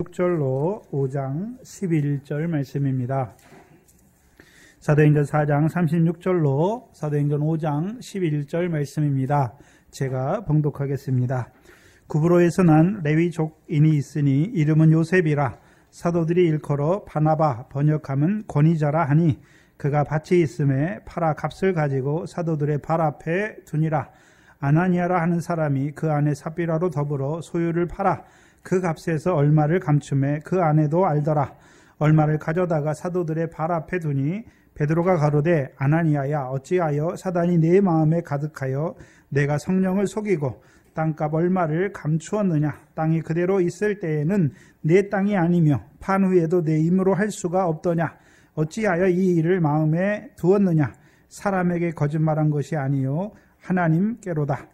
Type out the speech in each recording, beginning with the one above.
6절로 5장 11절 말씀입니다. 사도행전 4장 36절로 사도행전 5장 11절 말씀입니다. 제가 봉독하겠습니다. 구브로에서 난 레위족인이 있으니 이름은 요셉이라. 사도들이 일컬어 바나바 번역하면 권위자라 하니 그가 밭이 있음에 팔아 값을 가지고 사도들의 발 앞에 두니라. 아나니아라 하는 사람이 그 안에 삽비라로 더불어 소유를 팔아 그 값에서 얼마를 감춤해 그 아내도 알더라. 얼마를 가져다가 사도들의 발 앞에 두니 베드로가 가로되 아나니아야 어찌하여 사단이 내 마음에 가득하여 내가 성령을 속이고 땅값 얼마를 감추었느냐. 땅이 그대로 있을 때에는 내 땅이 아니며 판 후에도 내 힘으로 할 수가 없더냐. 어찌하여 이 일을 마음에 두었느냐. 사람에게 거짓말한 것이 아니요 하나님께로다.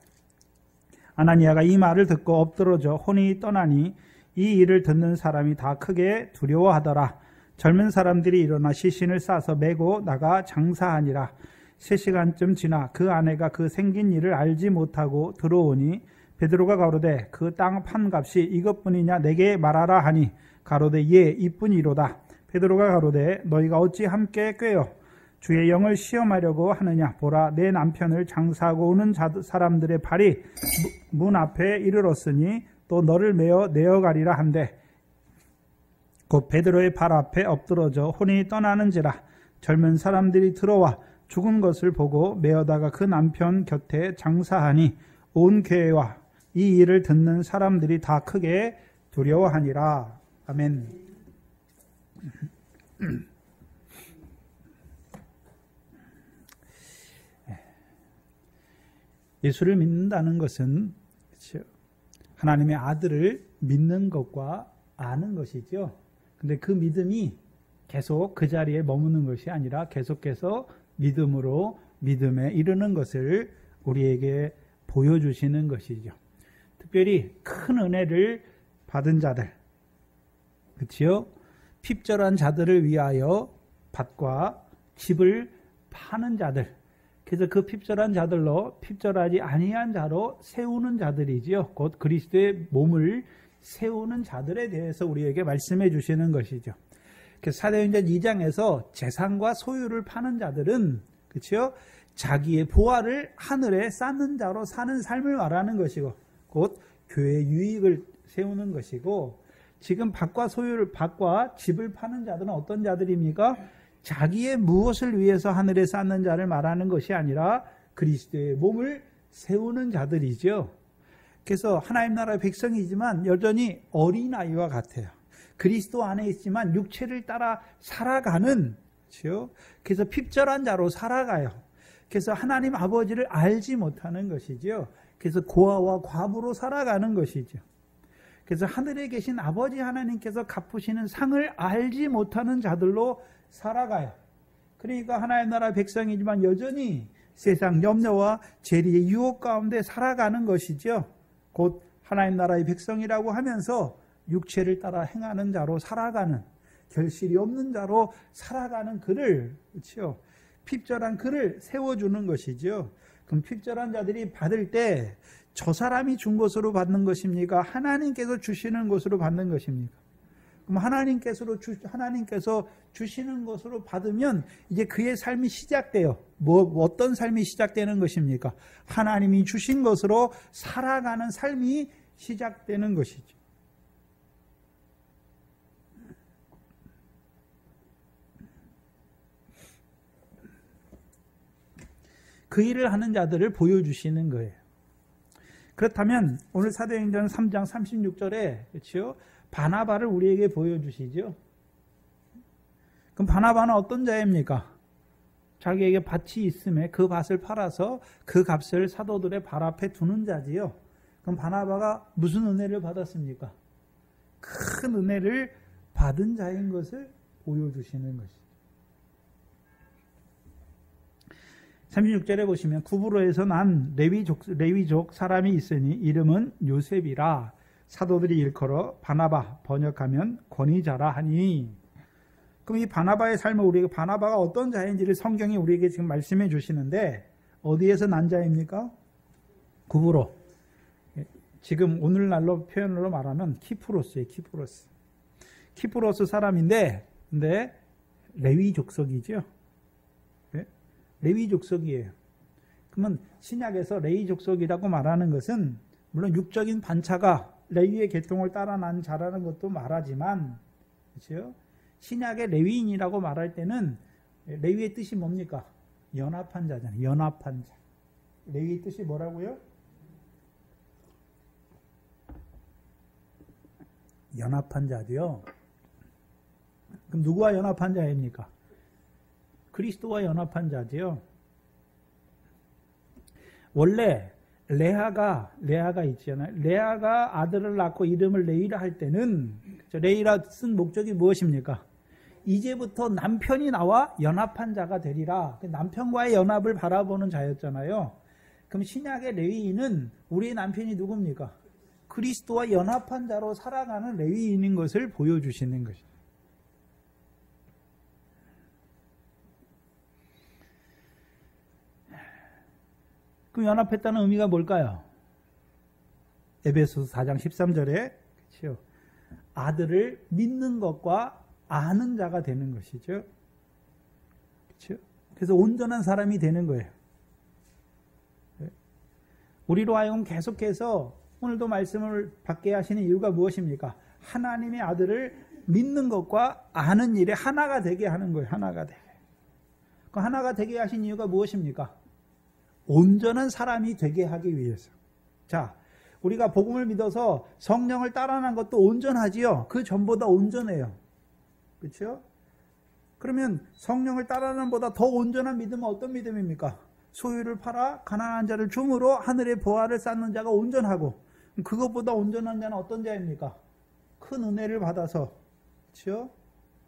아나니아가 이 말을 듣고 엎드러져 혼이 떠나니 이 일을 듣는 사람이 다 크게 두려워하더라. 젊은 사람들이 일어나 시신을 싸서 메고 나가 장사하니라. 3시간쯤 지나 그 아내가 그 생긴 일을 알지 못하고 들어오니 베드로가 가로되 그 땅 판값이 이것뿐이냐 내게 말하라 하니 가로되 예 이뿐이로다. 베드로가 가로되 너희가 어찌 함께 꾀어 주의 영을 시험하려고 하느냐. 보라 내 남편을 장사하고 오는 사람들의 발이 문 앞에 이르렀으니 또 너를 메어 내어가리라 한대. 곧 베드로의 발 앞에 엎드러져 혼이 떠나는지라. 젊은 사람들이 들어와 죽은 것을 보고 메어다가 그 남편 곁에 장사하니 온 교회와 이 일을 듣는 사람들이 다 크게 두려워하니라. 아멘. 예수를 믿는다는 것은 하나님의 아들을 믿는 것과 아는 것이죠. 근데 그 믿음이 계속 그 자리에 머무는 것이 아니라 계속해서 믿음으로 믿음에 이르는 것을 우리에게 보여주시는 것이죠. 특별히 큰 은혜를 받은 자들, 그렇지요? 핍절한 자들을 위하여 밭과 집을 파는 자들, 그래서 그 핍절한 자들로 핍절하지 아니한 자로 세우는 자들이지요. 곧 그리스도의 몸을 세우는 자들에 대해서 우리에게 말씀해 주시는 것이죠. 사도행전 2장에서 재산과 소유를 파는 자들은 그렇죠? 자기의 보화를 하늘에 쌓는 자로 사는 삶을 말하는 것이고 곧 교회의 유익을 세우는 것이고, 지금 밭과 집을 파는 자들은 어떤 자들입니까? 자기의 무엇을 위해서 하늘에 쌓는 자를 말하는 것이 아니라 그리스도의 몸을 세우는 자들이죠. 그래서 하나님 나라의 백성이지만 여전히 어린아이와 같아요. 그리스도 안에 있지만 육체를 따라 살아가는, 그렇죠? 그래서 핍절한 자로 살아가요. 그래서 하나님 아버지를 알지 못하는 것이죠. 그래서 고아와 과부로 살아가는 것이죠. 그래서 하늘에 계신 아버지 하나님께서 갚으시는 상을 알지 못하는 자들로 살아가요. 그러니까 하나님 나라 백성이지만 여전히 세상 염려와 재리의 유혹 가운데 살아가는 것이죠. 곧 하나님 나라의 백성이라고 하면서 육체를 따라 행하는 자로 살아가는, 결실이 없는 자로 살아가는 그를, 그렇죠? 핍절한 그를 세워주는 것이죠. 그럼 핍절한 자들이 받을 때 저 사람이 준 것으로 받는 것입니까? 하나님께서 주시는 것으로 받는 것입니까? 그럼 하나님께서 주시는 것으로 받으면 이제 그의 삶이 시작돼요. 어떤 삶이 시작되는 것입니까? 하나님이 주신 것으로 살아가는 삶이 시작되는 것이죠. 그 일을 하는 자들을 보여주시는 거예요. 그렇다면 오늘 사도행전 3장 36절에 그렇죠? 바나바를 우리에게 보여주시죠. 그럼 바나바는 어떤 자입니까? 자기에게 밭이 있음에 그 밭을 팔아서 그 값을 사도들의 발 앞에 두는 자지요. 그럼 바나바가 무슨 은혜를 받았습니까? 큰 은혜를 받은 자인 것을 보여주시는 것이죠. 36절에 보시면 구브로에서 난 레위족 사람이 있으니 이름은 요셉이라. 사도들이 일컬어 바나바 번역하면 권위자라 하니. 그럼 이 바나바의 삶을 우리가 바나바가 어떤 자인지를 성경이 우리에게 지금 말씀해 주시는데 어디에서 난 자입니까? 구브로. 지금 오늘날로 표현으로 말하면 키프로스예요. 키프로스. 키프로스 사람인데, 근데 레위 족속이죠. 네? 레위 족속이에요. 그러면 신약에서 레위 족속이라고 말하는 것은 물론 육적인 반차가 레위의 계통을 따라 난 자라는 것도 말하지만, 그렇죠? 신약의 레위인이라고 말할 때는 레위의 뜻이 뭡니까? 연합한 자잖아요. 연합한 자. 레위의 뜻이 뭐라고요? 연합한 자도요. 그럼 누구와 연합한 자입니까? 그리스도와 연합한 자지요. 원래 레아가 있잖아요. 레아가 아들을 낳고 이름을 레이라 할 때는 레이라 쓴 목적이 무엇입니까? 이제부터 남편이 나와 연합한 자가 되리라. 남편과의 연합을 바라보는 자였잖아요. 그럼 신약의 레위인은 우리의 남편이 누굽니까? 그리스도와 연합한 자로 살아가는 레위인인 것을 보여주시는 것입니다. 그럼 연합했다는 의미가 뭘까요? 에베소서 4장 13절에 그렇죠? 아들을 믿는 것과 아는 자가 되는 것이죠. 그렇죠? 그래서 온전한 사람이 되는 거예요. 우리로 하여금 계속해서 오늘도 말씀을 받게 하시는 이유가 무엇입니까? 하나님의 아들을 믿는 것과 아는 일에 하나가 되게 하는 거예요. 하나가 되게. 그 하나가 되게 하신 이유가 무엇입니까? 온전한 사람이 되게 하기 위해서. 자, 우리가 복음을 믿어서 성령을 따라난 것도 온전하지요. 그 전보다 온전해요. 그렇죠? 그러면 성령을 따라난 보다 더 온전한 믿음은 어떤 믿음입니까? 소유를 팔아 가난한 자를 줌으로 하늘의 보화를 쌓는 자가 온전하고, 그것보다 온전한 자는 어떤 자입니까? 큰 은혜를 받아서, 그렇죠?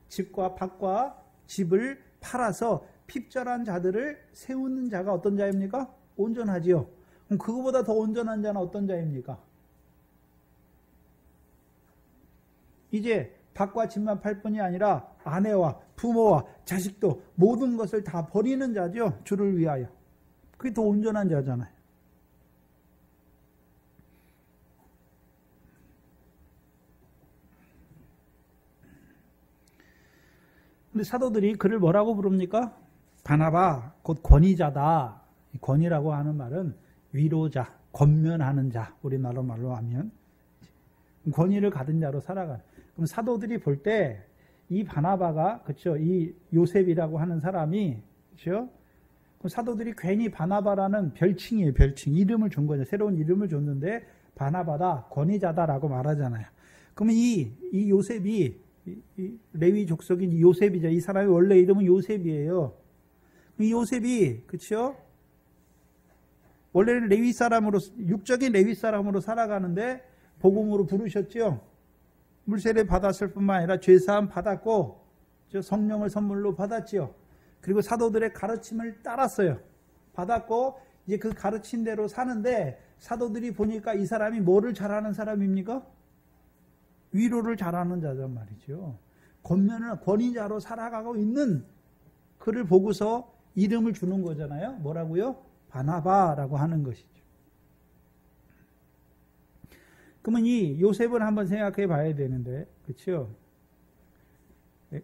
집과 밭과 집을 팔아서 핍절한 자들을 세우는 자가 어떤 자입니까? 온전하지요. 그럼 그거보다 더 온전한 자는 어떤 자입니까? 이제 밭과 집만 팔 뿐이 아니라 아내와 부모와 자식도 모든 것을 다 버리는 자죠. 주를 위하여. 그게 더 온전한 자잖아요. 근데 사도들이 그를 뭐라고 부릅니까? 바나바, 곧 권위자다. 권위라고 하는 말은 위로자, 권면하는 자. 우리나라 말로 하면 권위를 가진 자로 살아가는. 그럼 사도들이 볼 때 이 바나바가, 그렇죠? 이 요셉이라고 하는 사람이, 그렇죠? 그럼 사도들이 괜히 바나바라는 별칭이에요. 별칭. 이름을 준 거죠. 새로운 이름을 줬는데 바나바다, 권위자다라고 말하잖아요. 그러면 이 요셉이 이 레위 족속인 요셉이죠. 이 사람의 원래 이름은 요셉이에요. 이 요셉이, 그렇죠? 원래는 레위 사람으로, 육적인 레위 사람으로 살아가는데 복음으로 부르셨죠. 물세례 받았을 뿐만 아니라 죄사함 받았고 성령을 선물로 받았지요. 그리고 사도들의 가르침을 따랐어요. 받았고 이제 그 가르친 대로 사는데, 사도들이 보니까 이 사람이 뭐를 잘하는 사람입니까? 위로를 잘하는 자란 말이죠. 권면을 권위자로 살아가고 있는 그를 보고서 이름을 주는 거잖아요. 뭐라고요? 바나바라고 하는 것이죠. 그러면 이 요셉을 한번 생각해 봐야 되는데, 그렇죠?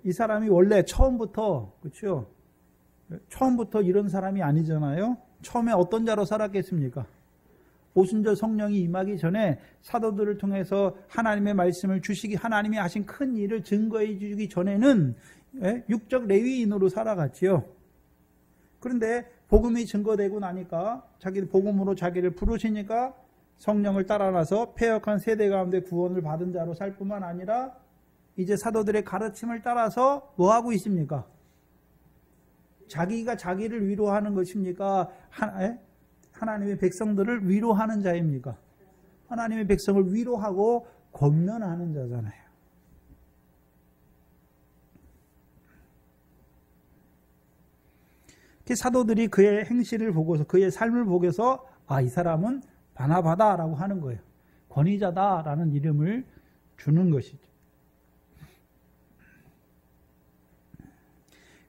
이 사람이 원래 처음부터, 그렇죠? 처음부터 이런 사람이 아니잖아요. 처음에 어떤 자로 살았겠습니까? 오순절 성령이 임하기 전에 사도들을 통해서 하나님의 말씀을 주시기, 하나님이 하신 큰 일을 증거해 주기 전에는 육적 레위인으로 살아갔지요. 그런데 복음이 증거되고 나니까 복음으로 자기를 부르시니까 성령을 따라나서 패역한 세대 가운데 구원을 받은 자로 살 뿐만 아니라 이제 사도들의 가르침을 따라서 뭐 하고 있습니까? 자기가 자기를 위로하는 것입니까? 하나님의 백성들을 위로하는 자입니까? 하나님의 백성을 위로하고 권면하는 자잖아요. 사도들이 그의 행실을 보고서, 그의 삶을 보고서 이 사람은 바나바다라고 하는 거예요. 권위자다라는 이름을 주는 것이죠.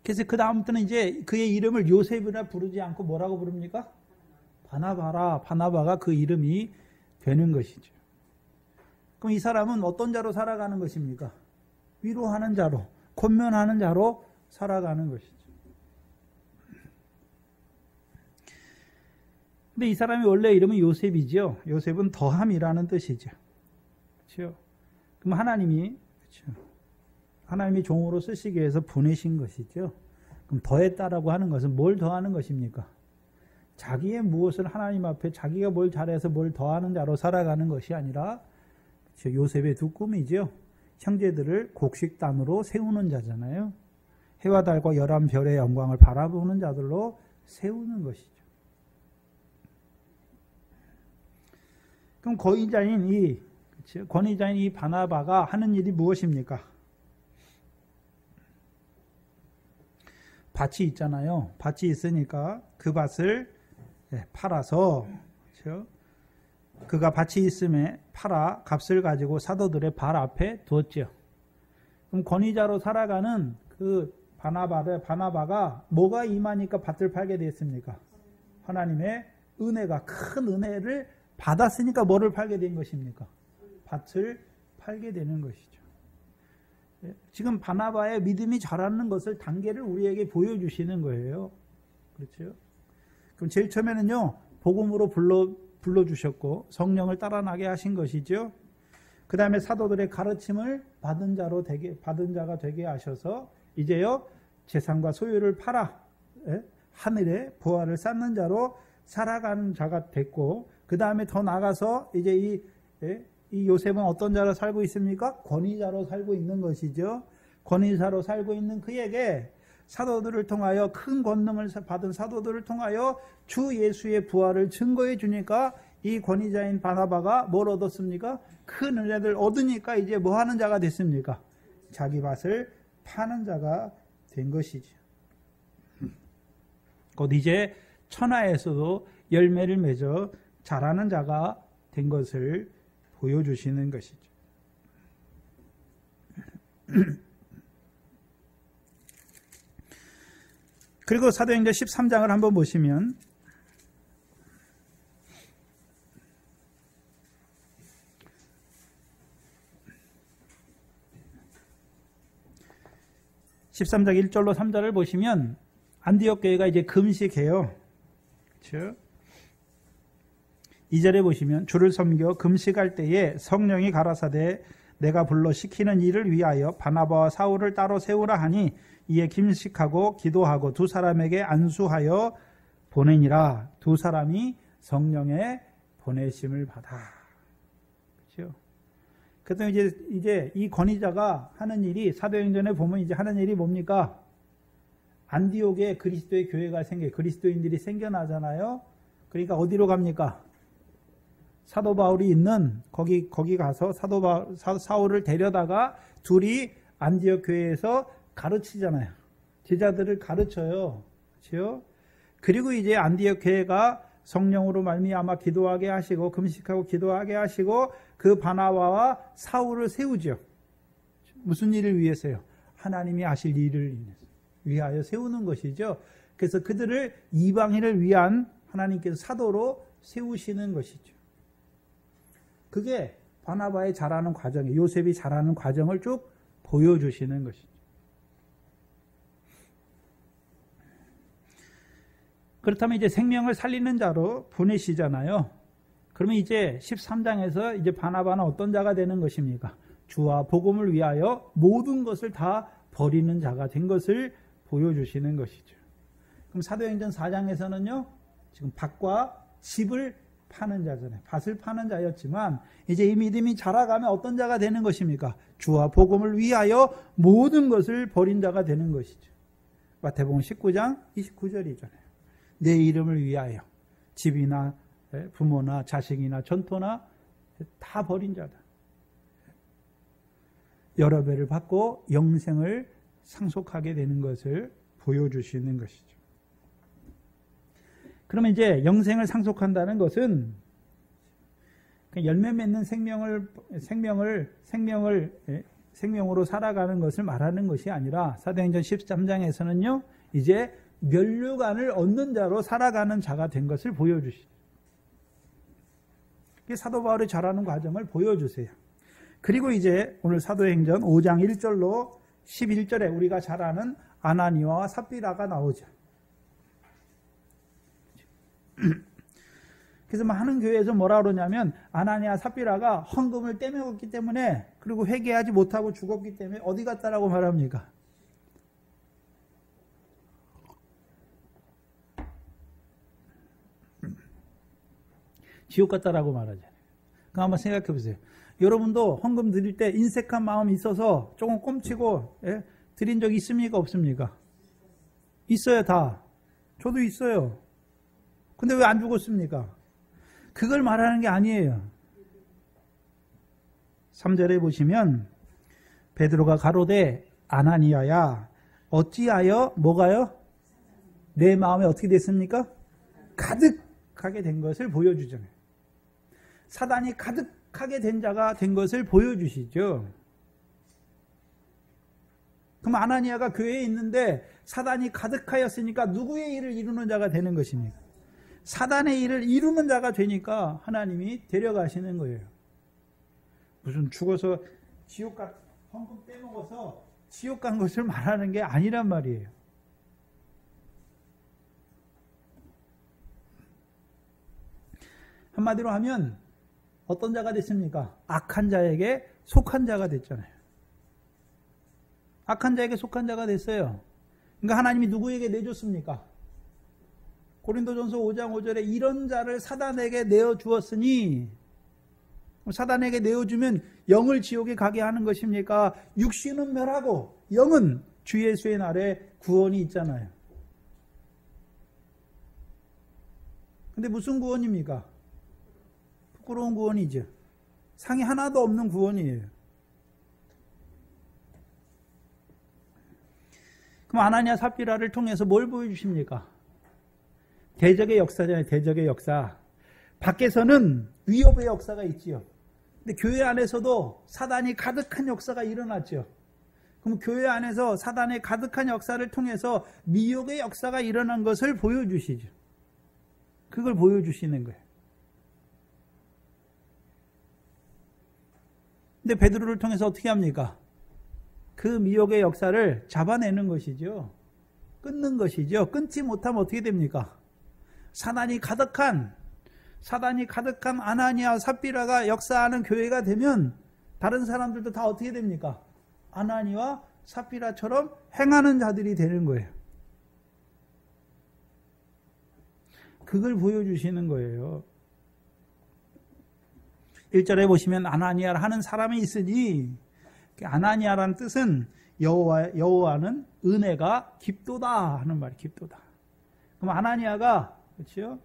그래서 그 다음부터는 이제 그의 이름을 요셉이라 부르지 않고 뭐라고 부릅니까? 바나바라. 바나바가 그 이름이 되는 것이죠. 그럼 이 사람은 어떤 자로 살아가는 것입니까? 위로하는 자로, 권면하는 자로 살아가는 것이죠. 근데 이 사람이 원래 이름은 요셉이죠. 요셉은 더함이라는 뜻이죠. 그렇죠? 그럼 하나님이, 그렇죠? 하나님이 종으로 쓰시기 위해서 보내신 것이죠. 그럼 더했다라고 하는 것은 뭘 더하는 것입니까? 자기의 무엇을 하나님 앞에 자기가 뭘 잘해서 뭘 더하는 자로 살아가는 것이 아니라, 그렇죠? 요셉의 두 꿈이죠. 형제들을 곡식단으로 세우는 자잖아요. 해와 달과 열한 별의 영광을 바라보는 자들로 세우는 것이죠. 그럼 권위자인 이 바나바가 하는 일이 무엇입니까? 밭이 있잖아요. 밭이 있으니까 그 밭을 팔아서, 그렇죠? 그가 밭이 있음에 팔아 값을 가지고 사도들의 발 앞에 두었죠. 그럼 권위자로 살아가는 그 바나바가 뭐가 임하니까 밭을 팔게 됐습니까? 하나님의 은혜가, 큰 은혜를 받았으니까 뭐를 팔게 된 것입니까? 밭을 팔게 되는 것이죠. 지금 바나바의 믿음이 자라는 것을 단계를 우리에게 보여주시는 거예요. 그렇죠? 그럼 제일 처음에는요, 복음으로 불러주셨고 성령을 따라나게 하신 것이죠. 그 다음에 사도들의 가르침을 받은 자가 되게 하셔서 이제요, 재산과 소유를 팔아 하늘에 보화를 쌓는 자로 살아가는 자가 됐고, 그 다음에 더 나가서 이제 이 요셉은 어떤 자로 살고 있습니까? 권위자로 살고 있는 것이죠. 권위자로 살고 있는 그에게 사도들을 통하여, 큰 권능을 받은 사도들을 통하여 주 예수의 부활을 증거해 주니까 이 권위자인 바나바가 뭘 얻었습니까? 큰 은혜를 얻으니까 이제 뭐 하는 자가 됐습니까? 자기 밭을 파는 자가 된 것이죠. 곧 이제 천하에서도 열매를 맺어 자라는 자가 된 것을 보여주시는 것이죠. 그리고 사도행전 13장을 한번 보시면, (13장) 1절로 3절을 보시면 안디옥 교회가 이제 금식해요. 그렇죠? 2절에 보시면 주를 섬겨 금식할 때에 성령이 가라사대 내가 불러 시키는 일을 위하여 바나바와 사울을 따로 세우라 하니 이에 금식하고 기도하고 두 사람에게 안수하여 보내니라. 두 사람이 성령의 보내심을 받아. 그렇죠? 그래서 이제 이 권위자가 하는 일이, 사도행전에 보면 이제 하는 일이 뭡니까? 안디옥에 그리스도의 교회가 그리스도인들이 생겨나잖아요. 그러니까 어디로 갑니까? 사도 바울이 있는 거기 가서 사울을 데려다가 둘이 안디옥 교회에서 가르치잖아요. 제자들을 가르쳐요. 그렇죠? 그리고 이제 안디옥 교회가 성령으로 말미암아 기도하게 하시고 금식하고 기도하게 하시고 그 바나바와 사울을 세우죠. 무슨 일을 위해서요? 하나님이 하실 일을 위하여 세우는 것이죠. 그래서 그들을 이방인을 위한 하나님께서 사도로 세우시는 것이죠. 그게 바나바의 자라는 과정이에요. 요셉이 자라는 과정을 쭉 보여주시는 것이죠. 그렇다면 이제 생명을 살리는 자로 보내시잖아요. 그러면 이제 13장에서 이제 바나바는 어떤 자가 되는 것입니까? 주와 복음을 위하여 모든 것을 다 버리는 자가 된 것을 보여주시는 것이죠. 그럼 사도행전 4장에서는요, 지금 밭과 집을 파는 자잖아요. 밭을 파는 자였지만 이제 이 믿음이 자라가면 어떤 자가 되는 것입니까? 주와 복음을 위하여 모든 것을 버린 자가 되는 것이죠. 마태복음 19장 29절이잖아요. 내 이름을 위하여 집이나 부모나 자식이나 전토나 다 버린 자다. 여러 배를 받고 영생을 상속하게 되는 것을 보여주시는 것이죠. 그러면 이제 영생을 상속한다는 것은 열매 맺는 생명으로 살아가는 것을 말하는 것이 아니라 사도행전 13장에서는요, 이제 면류관을 얻는 자로 살아가는 자가 된 것을 보여주시죠. 사도 바울이 자라는 과정을 보여주세요. 그리고 이제 오늘 사도행전 5장 1절로 11절에 우리가 잘 아는 아나니아와 삽비라가 나오죠. 그래서 많은 교회에서 뭐라 그러냐면 아나니아 삽비라가 헌금을 떼먹었기 때문에 그리고 회개하지 못하고 죽었기 때문에 어디 갔다라고 말합니까? 지옥 갔다라고 말하잖아요. 그럼 한번 생각해 보세요. 여러분도 헌금 드릴 때 인색한 마음이 있어서 조금 꼼치고 드린 적 있습니까? 없습니까? 있어요, 다. 저도 있어요. 근데 왜 안 죽었습니까? 그걸 말하는 게 아니에요. 3절에 보시면 베드로가 가로되 아나니아야 어찌하여 뭐가요? 내 마음에 어떻게 됐습니까? 가득하게 된 것을 보여주잖아요. 사단이 가득하게 된 자가 된 것을 보여주시죠. 그럼 아나니아가 교회에 있는데 사단이 가득하였으니까 누구의 일을 이루는 자가 되는 것입니까? 사단의 일을 이루는 자가 되니까 하나님이 데려가시는 거예요. 무슨 죽어서 지옥 간 헌금 빼먹어서 지옥 간 것을 말하는 게 아니란 말이에요. 한마디로 하면 어떤 자가 됐습니까? 악한 자에게 속한 자가 됐잖아요. 악한 자에게 속한 자가 됐어요. 그러니까 하나님이 누구에게 내줬습니까? 고린도전서 5장 5절에 이런 자를 사단에게 내어주었으니, 사단에게 내어주면 영을 지옥에 가게 하는 것입니까? 육신은 멸하고 영은 주 예수의 날에 구원이 있잖아요. 근데 무슨 구원입니까? 부끄러운 구원이죠. 상이 하나도 없는 구원이에요. 그럼 아나니아 삽비라를 통해서 뭘 보여주십니까? 대적의 역사잖아요. 대적의 역사. 밖에서는 위협의 역사가 있지요. 근데 교회 안에서도 사단이 가득한 역사가 일어났죠. 그럼 교회 안에서 사단의 가득한 역사를 통해서 미혹의 역사가 일어난 것을 보여주시죠. 그걸 보여주시는 거예요. 근데 베드로를 통해서 어떻게 합니까? 그 미혹의 역사를 잡아내는 것이죠. 끊는 것이죠. 끊지 못하면 어떻게 됩니까? 사단이 가득한 아나니아 삽비라가 역사하는 교회가 되면 다른 사람들도 다 어떻게 됩니까? 아나니아와 삽비라처럼 행하는 자들이 되는 거예요. 그걸 보여주시는 거예요. 1절에 보시면 아나니아를 하는 사람이 있으니, 아나니아라는 뜻은 여호와는 은혜가 깊도다 하는 말이 깊도다. 그럼 아나니아가 그렇죠?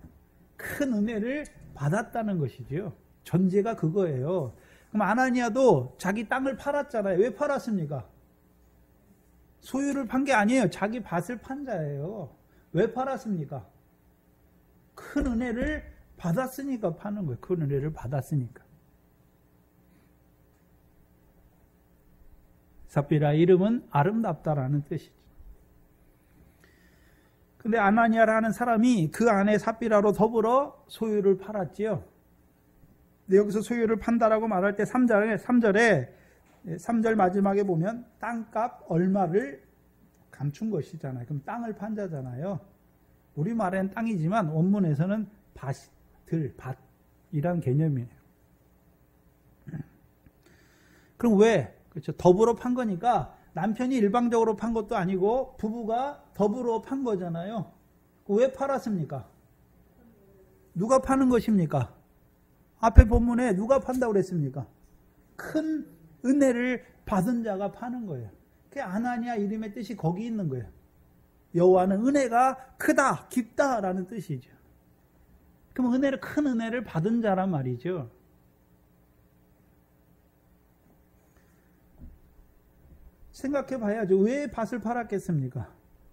큰 은혜를 받았다는 것이죠. 전제가 그거예요. 그럼 아나니아도 자기 땅을 팔았잖아요. 왜 팔았습니까? 소유를 판 게 아니에요. 자기 밭을 판 자예요. 왜 팔았습니까? 큰 은혜를 받았으니까 파는 거예요. 큰 은혜를 받았으니까. 삽비라의 이름은 아름답다라는 뜻이죠. 근데 아나니아라는 사람이 그 안에 삽비라로 더불어 소유를 팔았지요. 근데 여기서 소유를 판다라고 말할 때 3절 마지막에 보면 땅값 얼마를 감춘 것이잖아요. 그럼 땅을 판 자잖아요. 우리말엔 땅이지만 원문에서는 밭이란 개념이에요. 그럼 왜? 그렇죠. 더불어 판 거니까 남편이 일방적으로 판 것도 아니고 부부가 더불어 판 거잖아요. 왜 팔았습니까? 누가 파는 것입니까? 앞에 본문에 누가 판다고 그랬습니까? 큰 은혜를 받은 자가 파는 거예요. 그 아나니아 이름의 뜻이 거기 있는 거예요. 여호와는 은혜가 크다, 깊다라는 뜻이죠. 그럼 큰 은혜를 받은 자란 말이죠. 생각해 봐야죠. 왜 밭을 팔았겠습니까?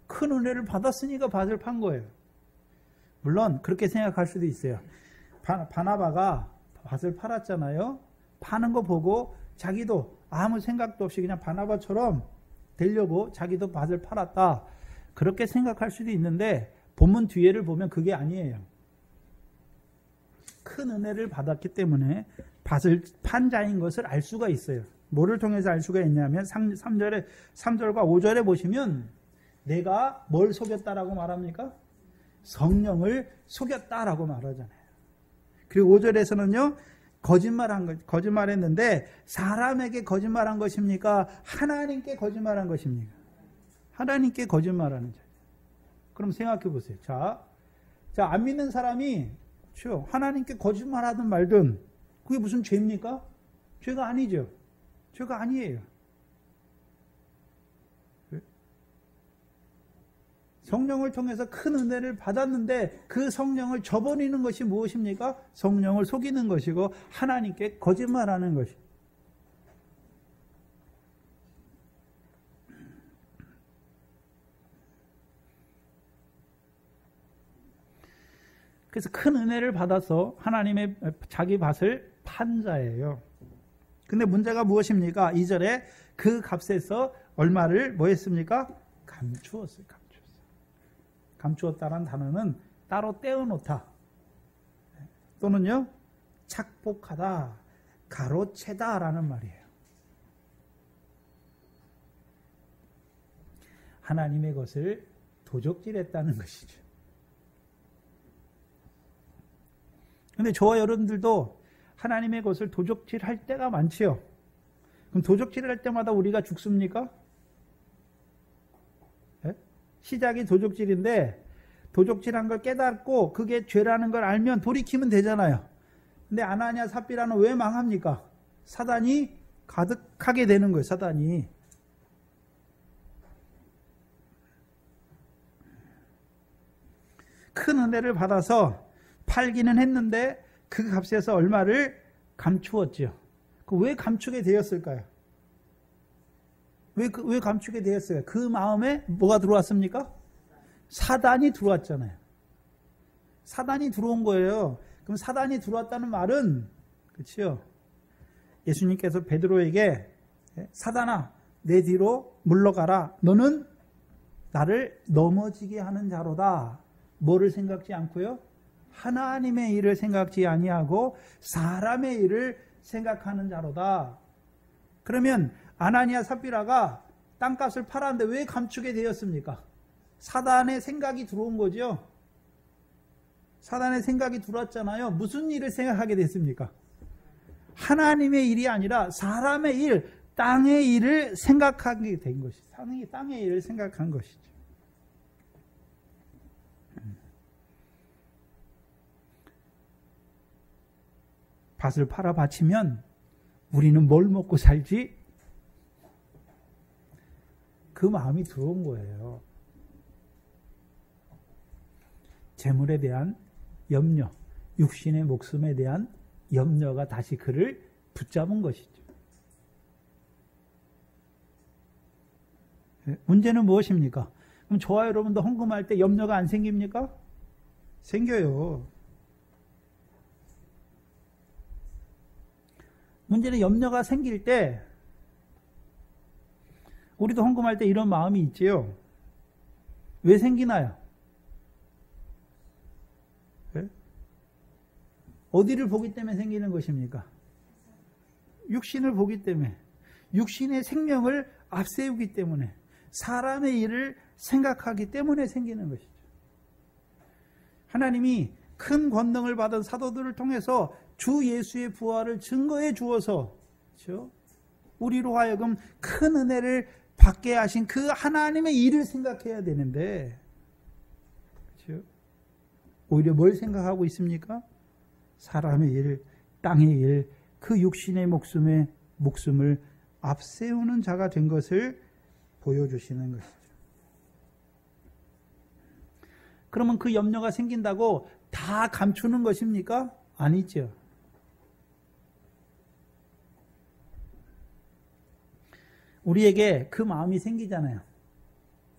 큰 은혜를 받았으니까 밭을 판 거예요. 물론 그렇게 생각할 수도 있어요. 바나바가 밭을 팔았잖아요. 파는 거 보고 자기도 아무 생각도 없이 그냥 바나바처럼 되려고 자기도 밭을 팔았다. 그렇게 생각할 수도 있는데 본문 뒤에를 보면 그게 아니에요. 큰 은혜를 받았기 때문에 밭을 판 자인 것을 알 수가 있어요. 뭐를 통해서 알 수가 있냐면 3절과 5절에 보시면 내가 뭘 속였다라고 말합니까? 성령을 속였다라고 말하잖아요. 그리고 5절에서는요. 거짓말했는데 사람에게 거짓말한 것입니까? 하나님께 거짓말한 것입니까? 하나님께 거짓말하는 자죠. 그럼 생각해 보세요. 자, 안 믿는 사람이 그렇죠? 하나님께 거짓말하든 말든 그게 무슨 죄입니까? 죄가 아니죠. 죄가 아니에요. 성령을 통해서 큰 은혜를 받았는데 그 성령을 저버리는 것이 무엇입니까? 성령을 속이는 것이고 하나님께 거짓말하는 것이. 그래서 큰 은혜를 받아서 하나님의 자기 밭을 판 자예요. 근데 문제가 무엇입니까? 2절에 그 값에서 얼마를 뭐 했습니까? 감추었어요. 감추었다는 단어는 따로 떼어놓다. 또는요, 착복하다, 가로채다 라는 말이에요. 하나님의 것을 도적질했다는 것이죠. 근데 저와 여러분들도 하나님의 것을 도적질할 때가 많지요. 그럼 도적질을 할 때마다 우리가 죽습니까? 네? 시작이 도적질인데 도적질한 걸 깨닫고 그게 죄라는 걸 알면 돌이키면 되잖아요. 근데 아나니아 삽비라는 왜 망합니까? 사단이 가득하게 되는 거예요. 사단이. 큰 은혜를 받아서 팔기는 했는데 그 값에서 얼마를 감추었죠. 왜 감추게 되었을까요? 왜 감추게 되었어요? 그 마음에 뭐가 들어왔습니까? 사단이 들어왔잖아요. 사단이 들어온 거예요. 그럼 사단이 들어왔다는 말은 그렇죠? 예수님께서 베드로에게 사단아 내 뒤로 물러가라. 너는 나를 넘어지게 하는 자로다. 뭐를 생각지 않고요? 하나님의 일을 생각지 아니하고 사람의 일을 생각하는 자로다. 그러면 아나니아 삽비라가 땅값을 팔았는데 왜 감추게 되었습니까? 사단의 생각이 들어온 거죠. 사단의 생각이 들어왔잖아요. 무슨 일을 생각하게 됐습니까? 하나님의 일이 아니라 사람의 일, 땅의 일을 생각하게 된 것이죠. 땅의 일을 생각한 것이죠. 밭을 팔아 바치면 우리는 뭘 먹고 살지? 그 마음이 들어온 거예요. 재물에 대한 염려, 육신의 목숨에 대한 염려가 다시 그를 붙잡은 것이죠. 문제는 무엇입니까? 그럼 저와 여러분도 헌금할 때 염려가 안 생깁니까? 생겨요. 문제는 염려가 생길 때 우리도 헌금할 때 이런 마음이 있지요. 왜 생기나요? 네? 어디를 보기 때문에 생기는 것입니까? 육신을 보기 때문에, 육신의 생명을 앞세우기 때문에, 사람의 일을 생각하기 때문에 생기는 것이죠. 하나님이 큰 권능을 받은 사도들을 통해서 주 예수의 부활을 증거해 주어서 그렇죠? 우리로 하여금 큰 은혜를 받게 하신 그 하나님의 일을 생각해야 되는데 그렇죠? 오히려 뭘 생각하고 있습니까? 사람의 일, 땅의 일, 그 육신의 목숨을 앞세우는 자가 된 것을 보여주시는 것이죠. 그러면 그 염려가 생긴다고 다 감추는 것입니까? 아니죠. 우리에게 그 마음이 생기잖아요.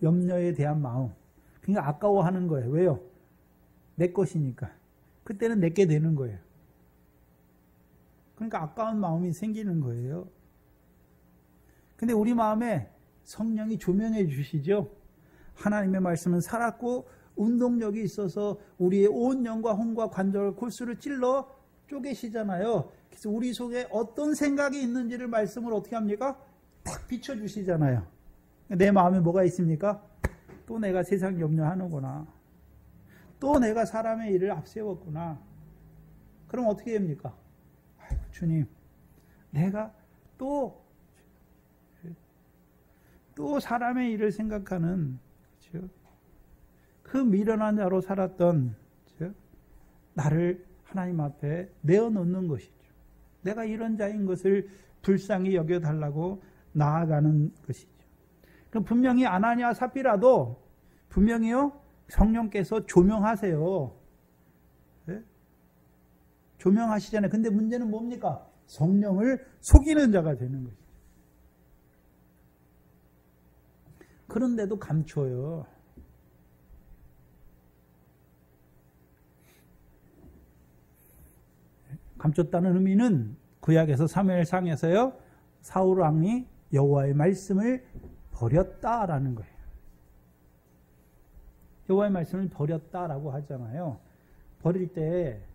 염려에 대한 마음. 그러니까 아까워하는 거예요. 왜요? 내 것이니까. 그때는 내게 되는 거예요. 그러니까 아까운 마음이 생기는 거예요. 근데 우리 마음에 성령이 조명해 주시죠. 하나님의 말씀은 살았고 운동력이 있어서 우리의 온 영과 혼과 관절, 골수를 찔러 쪼개시잖아요. 그래서 우리 속에 어떤 생각이 있는지를 말씀을 어떻게 합니까? 딱 비춰주시잖아요. 내 마음에 뭐가 있습니까? 또 내가 세상 염려하는구나. 또 내가 사람의 일을 앞세웠구나. 그럼 어떻게 됩니까? 아이고, 주님, 내가 또 사람의 일을 생각하는, 그렇죠? 그 미련한 자로 살았던, 그렇죠? 나를 하나님 앞에 내어놓는 것이죠. 내가 이런 자인 것을 불쌍히 여겨달라고 나아가는 것이죠. 그럼 분명히 아나니아 삽비라도 분명히요, 성령께서 조명하세요. 네? 조명하시잖아요. 근데 문제는 뭡니까? 성령을 속이는 자가 되는 것이죠. 그런데도 감춰요. 감췄다는 의미는 구약에서 사무엘상에서요, 사울 왕이 여호와의 말씀을 버렸다라는 거예요. 여호와의 말씀을 버렸다라고 하잖아요. 버릴 때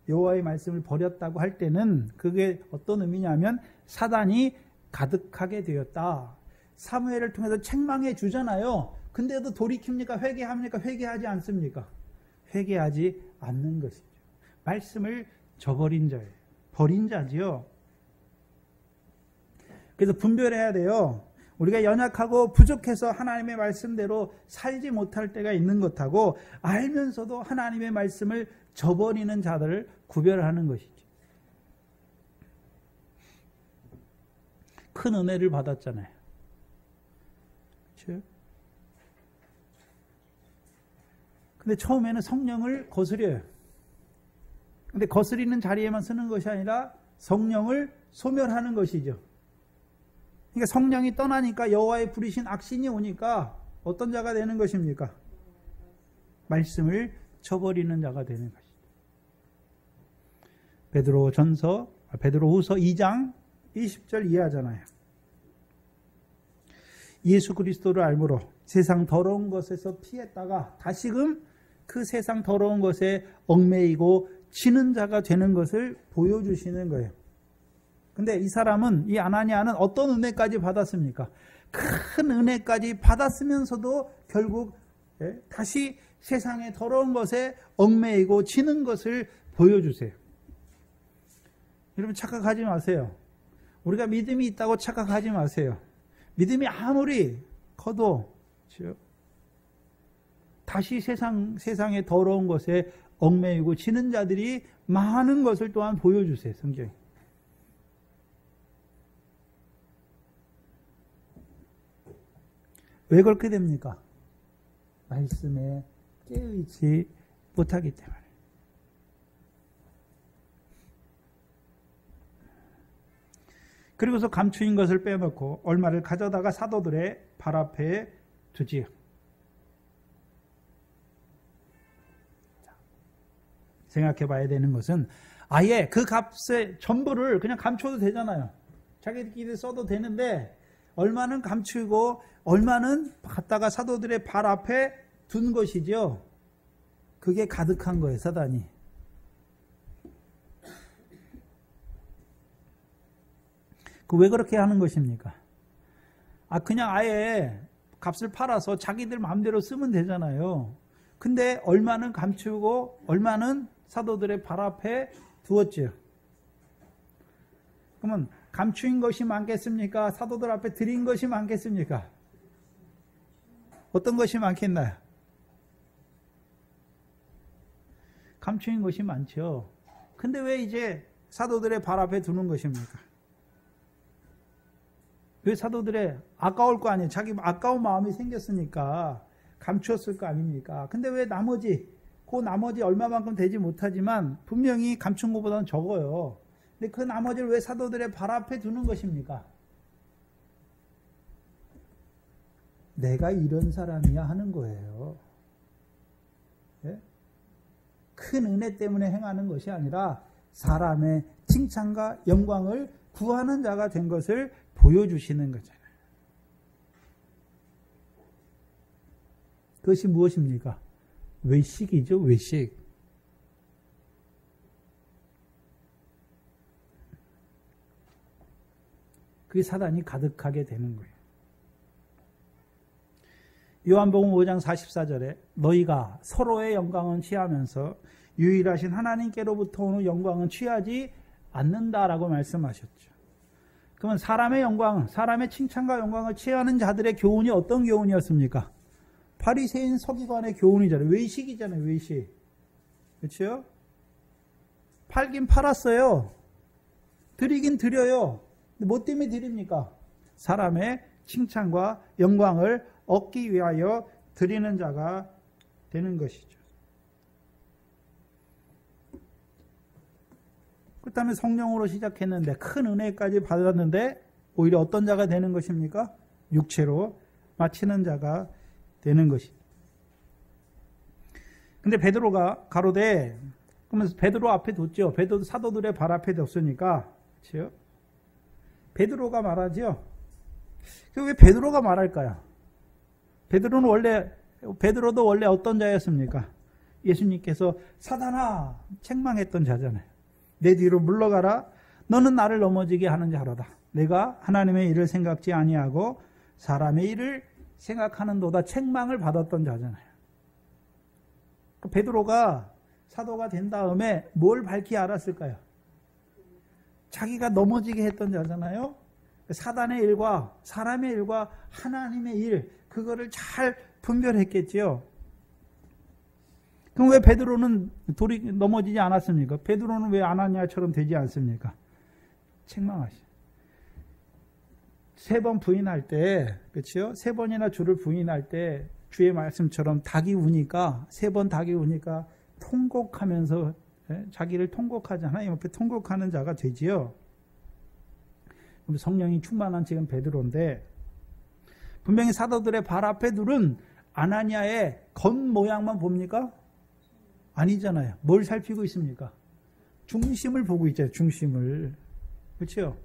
여호와의 말씀을 버렸다고 할 때는 그게 어떤 의미냐면 사단이 가득하게 되었다. 사무엘을 통해서 책망해 주잖아요. 근데도 돌이킵니까? 회개합니까? 회개하지 않습니까? 회개하지 않는 것이죠. 말씀을 저버린 자예요. 버린 자지요. 그래서 분별해야 돼요. 우리가 연약하고 부족해서 하나님의 말씀대로 살지 못할 때가 있는 것하고 알면서도 하나님의 말씀을 저버리는 자들을 구별하는 것이죠. 큰 은혜를 받았잖아요. 그렇죠? 근데 처음에는 성령을 거스려요. 근데 거스리는 자리에만 쓰는 것이 아니라 성령을 소멸하는 것이죠. 그러니까 성령이 떠나니까 여호와의 부리신 악신이 오니까 어떤 자가 되는 것입니까? 말씀을 저버리는 자가 되는 것이죠. 베드로후서 2장 20절 이해하잖아요. 예수 그리스도를 알므로 세상 더러운 것에서 피했다가 다시금 그 세상 더러운 것에 얽매이고 지는 자가 되는 것을 보여주시는 거예요. 근데 이 사람은, 이 아나니아는 어떤 은혜까지 받았습니까? 큰 은혜까지 받았으면서도 결국 다시 세상의 더러운 것에 얽매이고 지는 것을 보여주세요. 여러분 착각하지 마세요. 우리가 믿음이 있다고 착각하지 마세요. 믿음이 아무리 커도 다시 세상의 더러운 것에 얽매이고 지는 자들이 많은 것을 또한 보여주세요. 성경이. 왜 그렇게 됩니까? 말씀에 깨어있지 못하기 때문에. 그리고서 감추인 것을 빼놓고 얼마를 가져다가 사도들의 발 앞에 두지요. 생각해 봐야 되는 것은 아예 그 값의 전부를 그냥 감춰도 되잖아요. 자기들끼리 써도 되는데 얼마는 감추고 얼마는 갖다가 사도들의 발 앞에 둔 것이죠. 그게 가득한 거예요, 사단이. 왜 그렇게 하는 것입니까? 그냥 아예 값을 팔아서 자기들 마음대로 쓰면 되잖아요. 근데 얼마는 감추고 얼마는 사도들의 발 앞에 두었죠. 그러면 감추인 것이 많겠습니까? 사도들 앞에 드린 것이 많겠습니까? 어떤 것이 많겠나요? 감추인 것이 많죠. 근데 왜 이제 사도들의 발 앞에 두는 것입니까? 왜 사도들의 아까울 거 아니에요. 자기 아까운 마음이 생겼으니까 감추었을 거 아닙니까? 근데 왜 나머지 얼마만큼 되지 못하지만 분명히 감춘 것보다는 적어요. 근데 그 나머지를 왜 사도들의 발 앞에 두는 것입니까? 내가 이런 사람이야 하는 거예요. 네? 큰 은혜 때문에 행하는 것이 아니라 사람의 칭찬과 영광을 구하는 자가 된 것을 보여주시는 거잖아요. 그것이 무엇입니까? 외식이죠, 외식. 그게 사단이 가득하게 되는 거예요. 요한복음 5장 44절에 너희가 서로의 영광은 취하면서 유일하신 하나님께로부터 오는 영광은 취하지 않는다라고 말씀하셨죠. 그러면 사람의 영광, 사람의 칭찬과 영광을 취하는 자들의 교훈이 어떤 교훈이었습니까? 바리새인 서기관의 교훈이잖아요. 외식이잖아요. 외식. 그렇죠? 팔긴 팔았어요. 드리긴 드려요. 근데 뭐 때문에 드립니까? 사람의 칭찬과 영광을 얻기 위하여 드리는 자가 되는 것이죠. 그 다음에 성령으로 시작했는데 큰 은혜까지 받았는데 오히려 어떤 자가 되는 것입니까? 육체로 마치는 자가 되는 것입니다. 근데 베드로가 가로되, 그러면서 베드로 앞에 뒀죠. 베드로 사도들의 발 앞에 뒀으니까, 그렇죠? 베드로가 말하죠. 왜 베드로가 말할까요? 베드로도 원래 어떤 자였습니까? 예수님께서 사단아 책망했던 자잖아요. 내 뒤로 물러가라. 너는 나를 넘어지게 하는 자로다. 내가 하나님의 일을 생각지 아니하고 사람의 일을 생각하는도다. 책망을 받았던 자잖아요. 베드로가 사도가 된 다음에 뭘 밝히 알았을까요? 자기가 넘어지게 했던 자잖아요. 사단의 일과 사람의 일과 하나님의 일, 그거를 잘 분별했겠지요. 그럼 왜 베드로는 돌이 넘어지지 않았습니까? 베드로는 왜 아나니아처럼 되지 않습니까? 책망하시. 3번 부인할 때, 그렇죠? 3번이나 주를 부인할 때 주의 말씀처럼 닭이 우니까 3번 닭이 우니까 통곡하면서 자기를 통곡하지 하나님 앞에 통곡하는 자가 되지요. 성령이 충만한 지금 베드로인데 분명히 사도들의 발 앞에 둘은 아나니아의 겉모양만 봅니까? 아니잖아요. 뭘 살피고 있습니까? 중심을 보고 있잖아요. 중심을. 그렇죠?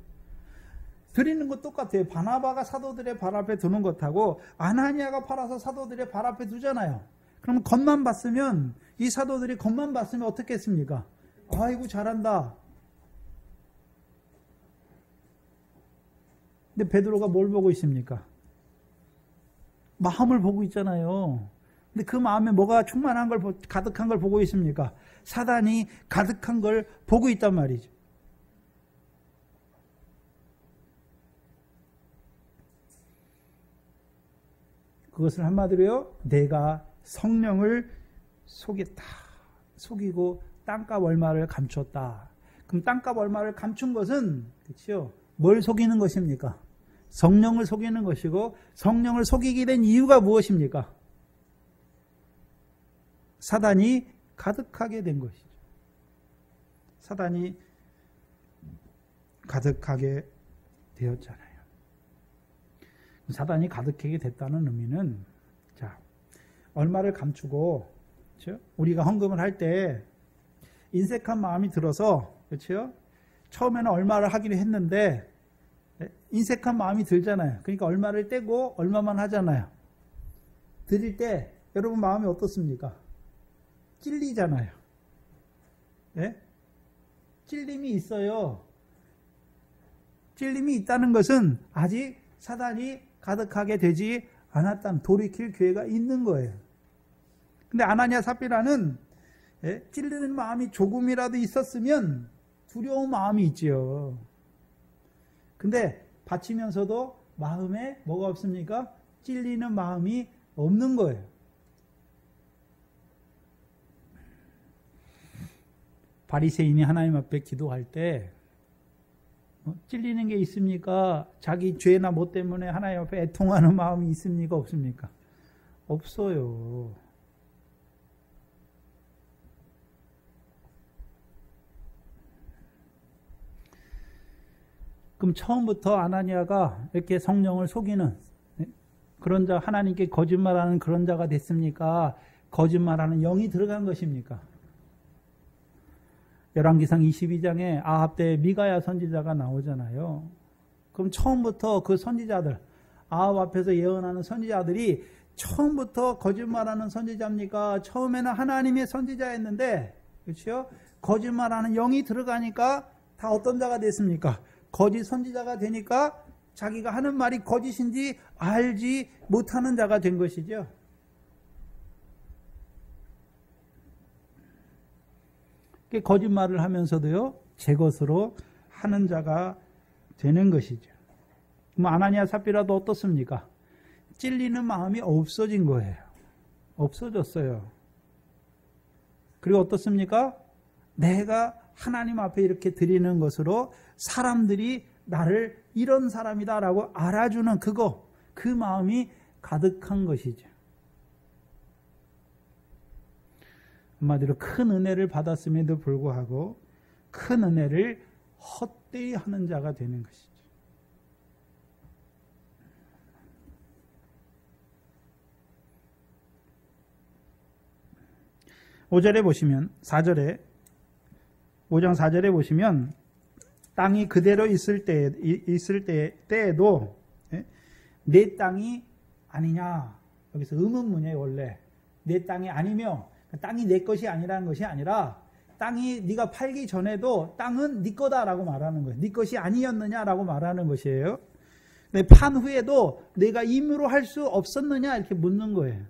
드리는 것 똑같아요. 바나바가 사도들의 발 앞에 두는 것하고 아나니아가 팔아서 사도들의 발 앞에 두잖아요. 그러면 겉만 봤으면, 이 사도들이 겉만 봤으면 어떻게 했습니까? 아이고 잘한다. 근데 베드로가 뭘 보고 있습니까? 마음을 보고 있잖아요. 근데 그 마음에 뭐가 충만한 걸, 가득한 걸 보고 있습니까? 사단이 가득한 걸 보고 있단 말이죠. 그것을 한마디로요, 내가 성령을 속였다. 속이고 땅값 얼마를 감췄다. 그럼 땅값 얼마를 감춘 것은, 그렇죠? 뭘 속이는 것입니까? 성령을 속이는 것이고, 성령을 속이게 된 이유가 무엇입니까? 사단이 가득하게 된 것이죠. 사단이 가득하게 되었잖아요. 사단이 가득하게 됐다는 의미는, 자, 얼마를 감추고, 그렇죠? 우리가 헌금을 할 때 인색한 마음이 들어서, 그렇죠? 처음에는 얼마를 하기로 했는데 인색한 마음이 들잖아요. 그러니까 얼마를 떼고 얼마만 하잖아요. 드릴 때 여러분 마음이 어떻습니까? 찔리잖아요. 네? 찔림이 있어요. 찔림이 있다는 것은 아직 사단이 가득하게 되지 않았다는, 돌이킬 기회가 있는 거예요. 근데 아나니아 삽비라는 찔리는 마음이 조금이라도 있었으면 두려운 마음이 있지요. 근데 바치면서도 마음에 뭐가 없습니까? 찔리는 마음이 없는 거예요. 바리새인이 하나님 앞에 기도할 때 찔리는 게 있습니까? 자기 죄나 뭐 때문에 하나님 앞에 애통하는 마음이 있습니까? 없습니까? 없어요. 그럼 처음부터 아나니아가 이렇게 성령을 속이는 그런 자, 하나님께 거짓말하는 그런 자가 됐습니까? 거짓말하는 영이 들어간 것입니까? 열왕기상 22장에 아합 때 미가야 선지자가 나오잖아요. 그럼 처음부터 그 선지자들, 아합 앞에서 예언하는 선지자들이 처음부터 거짓말하는 선지자입니까? 처음에는 하나님의 선지자였는데, 그렇죠? 거짓말하는 영이 들어가니까 다 어떤 자가 됐습니까? 거짓 선지자가 되니까 자기가 하는 말이 거짓인지 알지 못하는 자가 된 것이죠. 거짓말을 하면서도요, 제 것으로 하는 자가 되는 것이죠. 아나니아 삽비라도 어떻습니까? 찔리는 마음이 없어진 거예요. 없어졌어요. 그리고 어떻습니까? 내가 하나님 앞에 이렇게 드리는 것으로 사람들이 나를 이런 사람이다라고 알아주는 그 마음이 가득한 것이죠. 한마디로 큰 은혜를 받았음에도 불구하고 큰 은혜를 헛되이 하는 자가 되는 것이죠. 5절에 보시면 4절에 5장 4절에 보시면 땅이 그대로 있을 때에도 내 땅이 아니냐, 여기서 의문문이에요. 원래 내 땅이 아니며 땅이 내 것이 아니라는 것이 아니라 땅이 네가 팔기 전에도 땅은 네 거다라고 말하는 거예요. 네 것이 아니었느냐라고 말하는 것이에요. 근데 판 후에도 내가 임으로 할 수 없었느냐 이렇게 묻는 거예요.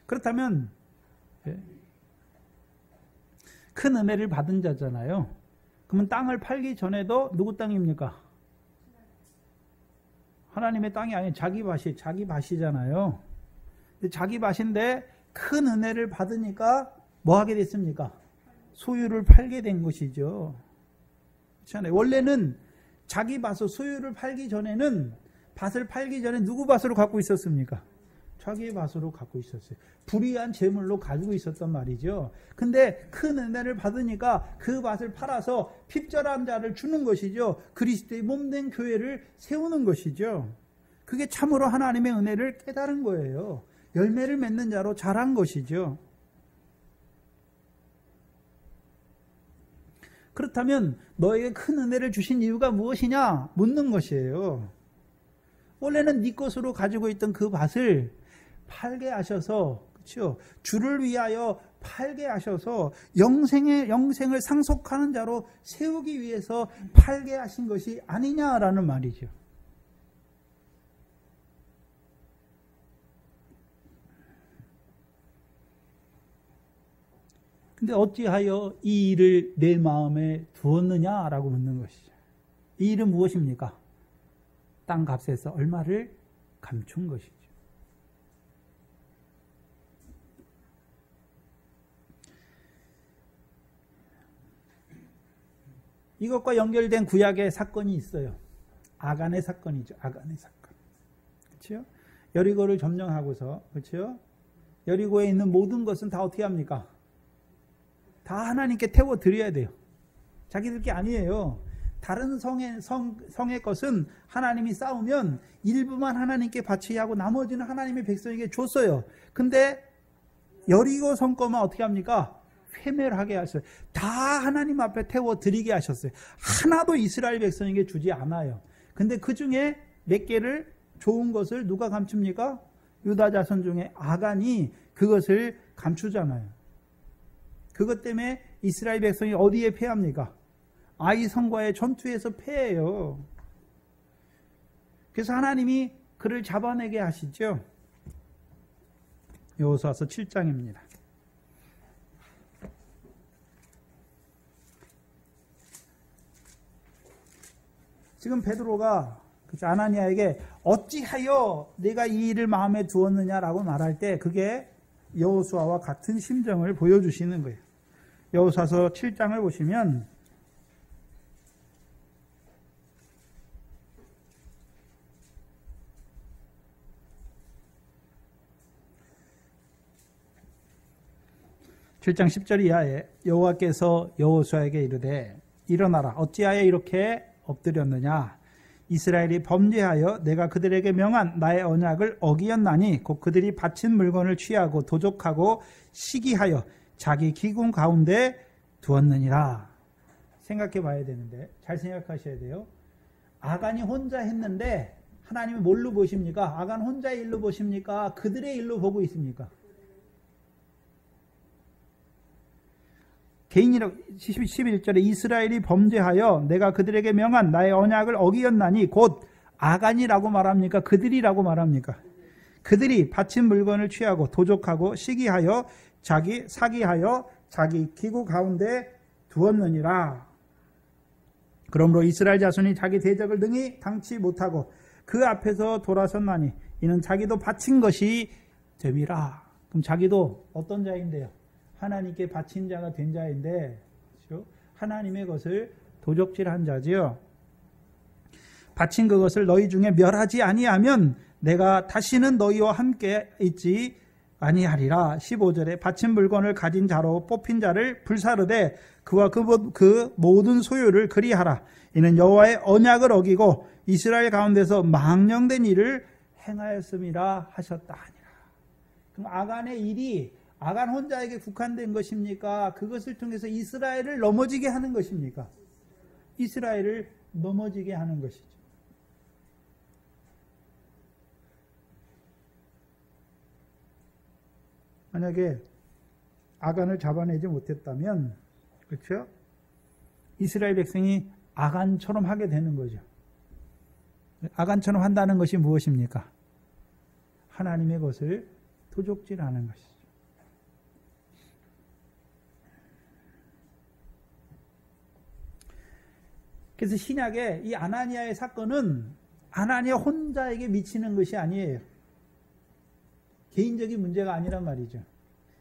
그렇다면 큰 은혜를 받은 자잖아요. 그러면 땅을 팔기 전에도 누구 땅입니까? 하나님의 땅이 아니에요. 자기 밭이잖아요. 자기 밭인데 큰 은혜를 받으니까 뭐 하게 됐습니까? 소유를 팔게 된 것이죠. 그렇잖아요. 원래는 자기 밭을 소유를 팔기 전에는 밭을 팔기 전에 누구 밭으로 갖고 있었습니까? 자기의 밭으로 갖고 있었어요. 불의한 재물로 가지고 있었단 말이죠. 근데 큰 은혜를 받으니까 그 밭을 팔아서 핍절한 자를 주는 것이죠. 그리스도의 몸된 교회를 세우는 것이죠. 그게 참으로 하나님의 은혜를 깨달은 거예요. 열매를 맺는 자로 자란 것이죠. 그렇다면 너에게 큰 은혜를 주신 이유가 무엇이냐 묻는 것이에요. 원래는 네 것으로 가지고 있던 그 밭을 팔게 하셔서, 그렇죠? 주를 위하여 팔게 하셔서 영생을 상속하는 자로 세우기 위해서 팔게 하신 것이 아니냐라는 말이죠. 근데 어찌하여 이 일을 내 마음에 두었느냐라고 묻는 것이죠. 이 일은 무엇입니까? 땅값에서 얼마를 감춘 것이죠. 이것과 연결된 구약의 사건이 있어요. 아간의 사건이죠. 아간의 사건. 그렇죠? 여리고를 점령하고서, 그렇죠? 여리고에 있는 모든 것은 다 어떻게 합니까? 다 하나님께 태워 드려야 돼요. 자기들 게 아니에요. 다른 성의 것은 하나님이 쌓으면 일부만 하나님께 바치게 하고 나머지는 하나님의 백성에게 줬어요. 근데 여리고 성 거만 어떻게 합니까? 회멸하게 하셨어요. 다 하나님 앞에 태워 드리게 하셨어요. 하나도 이스라엘 백성에게 주지 않아요. 근데 그 중에 몇 개를 좋은 것을 누가 감춥니까? 유다 자손 중에 아간이 그것을 감추잖아요. 그것 때문에 이스라엘 백성이 어디에 패합니까? 아이 성과의 전투에서 패해요. 그래서 하나님이 그를 잡아내게 하시죠. 여호수아서 7장입니다. 지금 베드로가 아나니아에게 어찌하여 내가 이 일을 마음에 두었느냐라고 말할 때 그게 여호수아와 같은 심정을 보여주시는 거예요. 여호수아서 7장을 보시면 (7장 10절) 이하에 여호와께서 여호수아에게 이르되 일어나라 어찌하여 이렇게 엎드렸느냐 이스라엘이 범죄하여 내가 그들에게 명한 나의 언약을 어기었나니 곧 그들이 바친 물건을 취하고 도적하고 시기하여 자기 기궁 가운데 두었느니라. 생각해 봐야 되는데 잘 생각하셔야 돼요. 아간이 혼자 했는데 하나님은 뭘로 보십니까? 아간 혼자의 일로 보십니까? 그들의 일로 보고 있습니까? 개인이라고 11절에 이스라엘이 범죄하여 내가 그들에게 명한 나의 언약을 어기었나니 곧 아간이라고 말합니까? 그들이라고 말합니까? 그들이 바친 물건을 취하고 도적하고 시기하여 사기하여 자기 기구 가운데 두었느니라. 그러므로 이스라엘 자손이 자기 대적을 능히 당치 못하고 그 앞에서 돌아섰나니 이는 자기도 바친 것이 됨이라. 그럼 자기도 어떤 자인데요? 하나님께 바친 자가 된 자인데, 그렇죠? 하나님의 것을 도적질한 자지요. 바친 그것을 너희 중에 멸하지 아니하면 내가 다시는 너희와 함께 있지 아니하리라. 15절에 바친 물건을 가진 자로 뽑힌 자를 불사르되 그와 그 모든 소유를 그리하라. 이는 여호와의 언약을 어기고 이스라엘 가운데서 망령된 일을 행하였음이라 하셨다 하니라. 그럼 아간의 일이 아간 혼자에게 국한된 것입니까? 그것을 통해서 이스라엘을 넘어지게 하는 것입니까? 이스라엘을 넘어지게 하는 것이죠. 만약에 아간을 잡아내지 못했다면, 그렇죠? 이스라엘 백성이 아간처럼 하게 되는 거죠. 아간처럼 한다는 것이 무엇입니까? 하나님의 것을 도적질하는 것이죠. 그래서 신약의 이 아나니아의 사건은 아나니아 혼자에게 미치는 것이 아니에요. 개인적인 문제가 아니란 말이죠.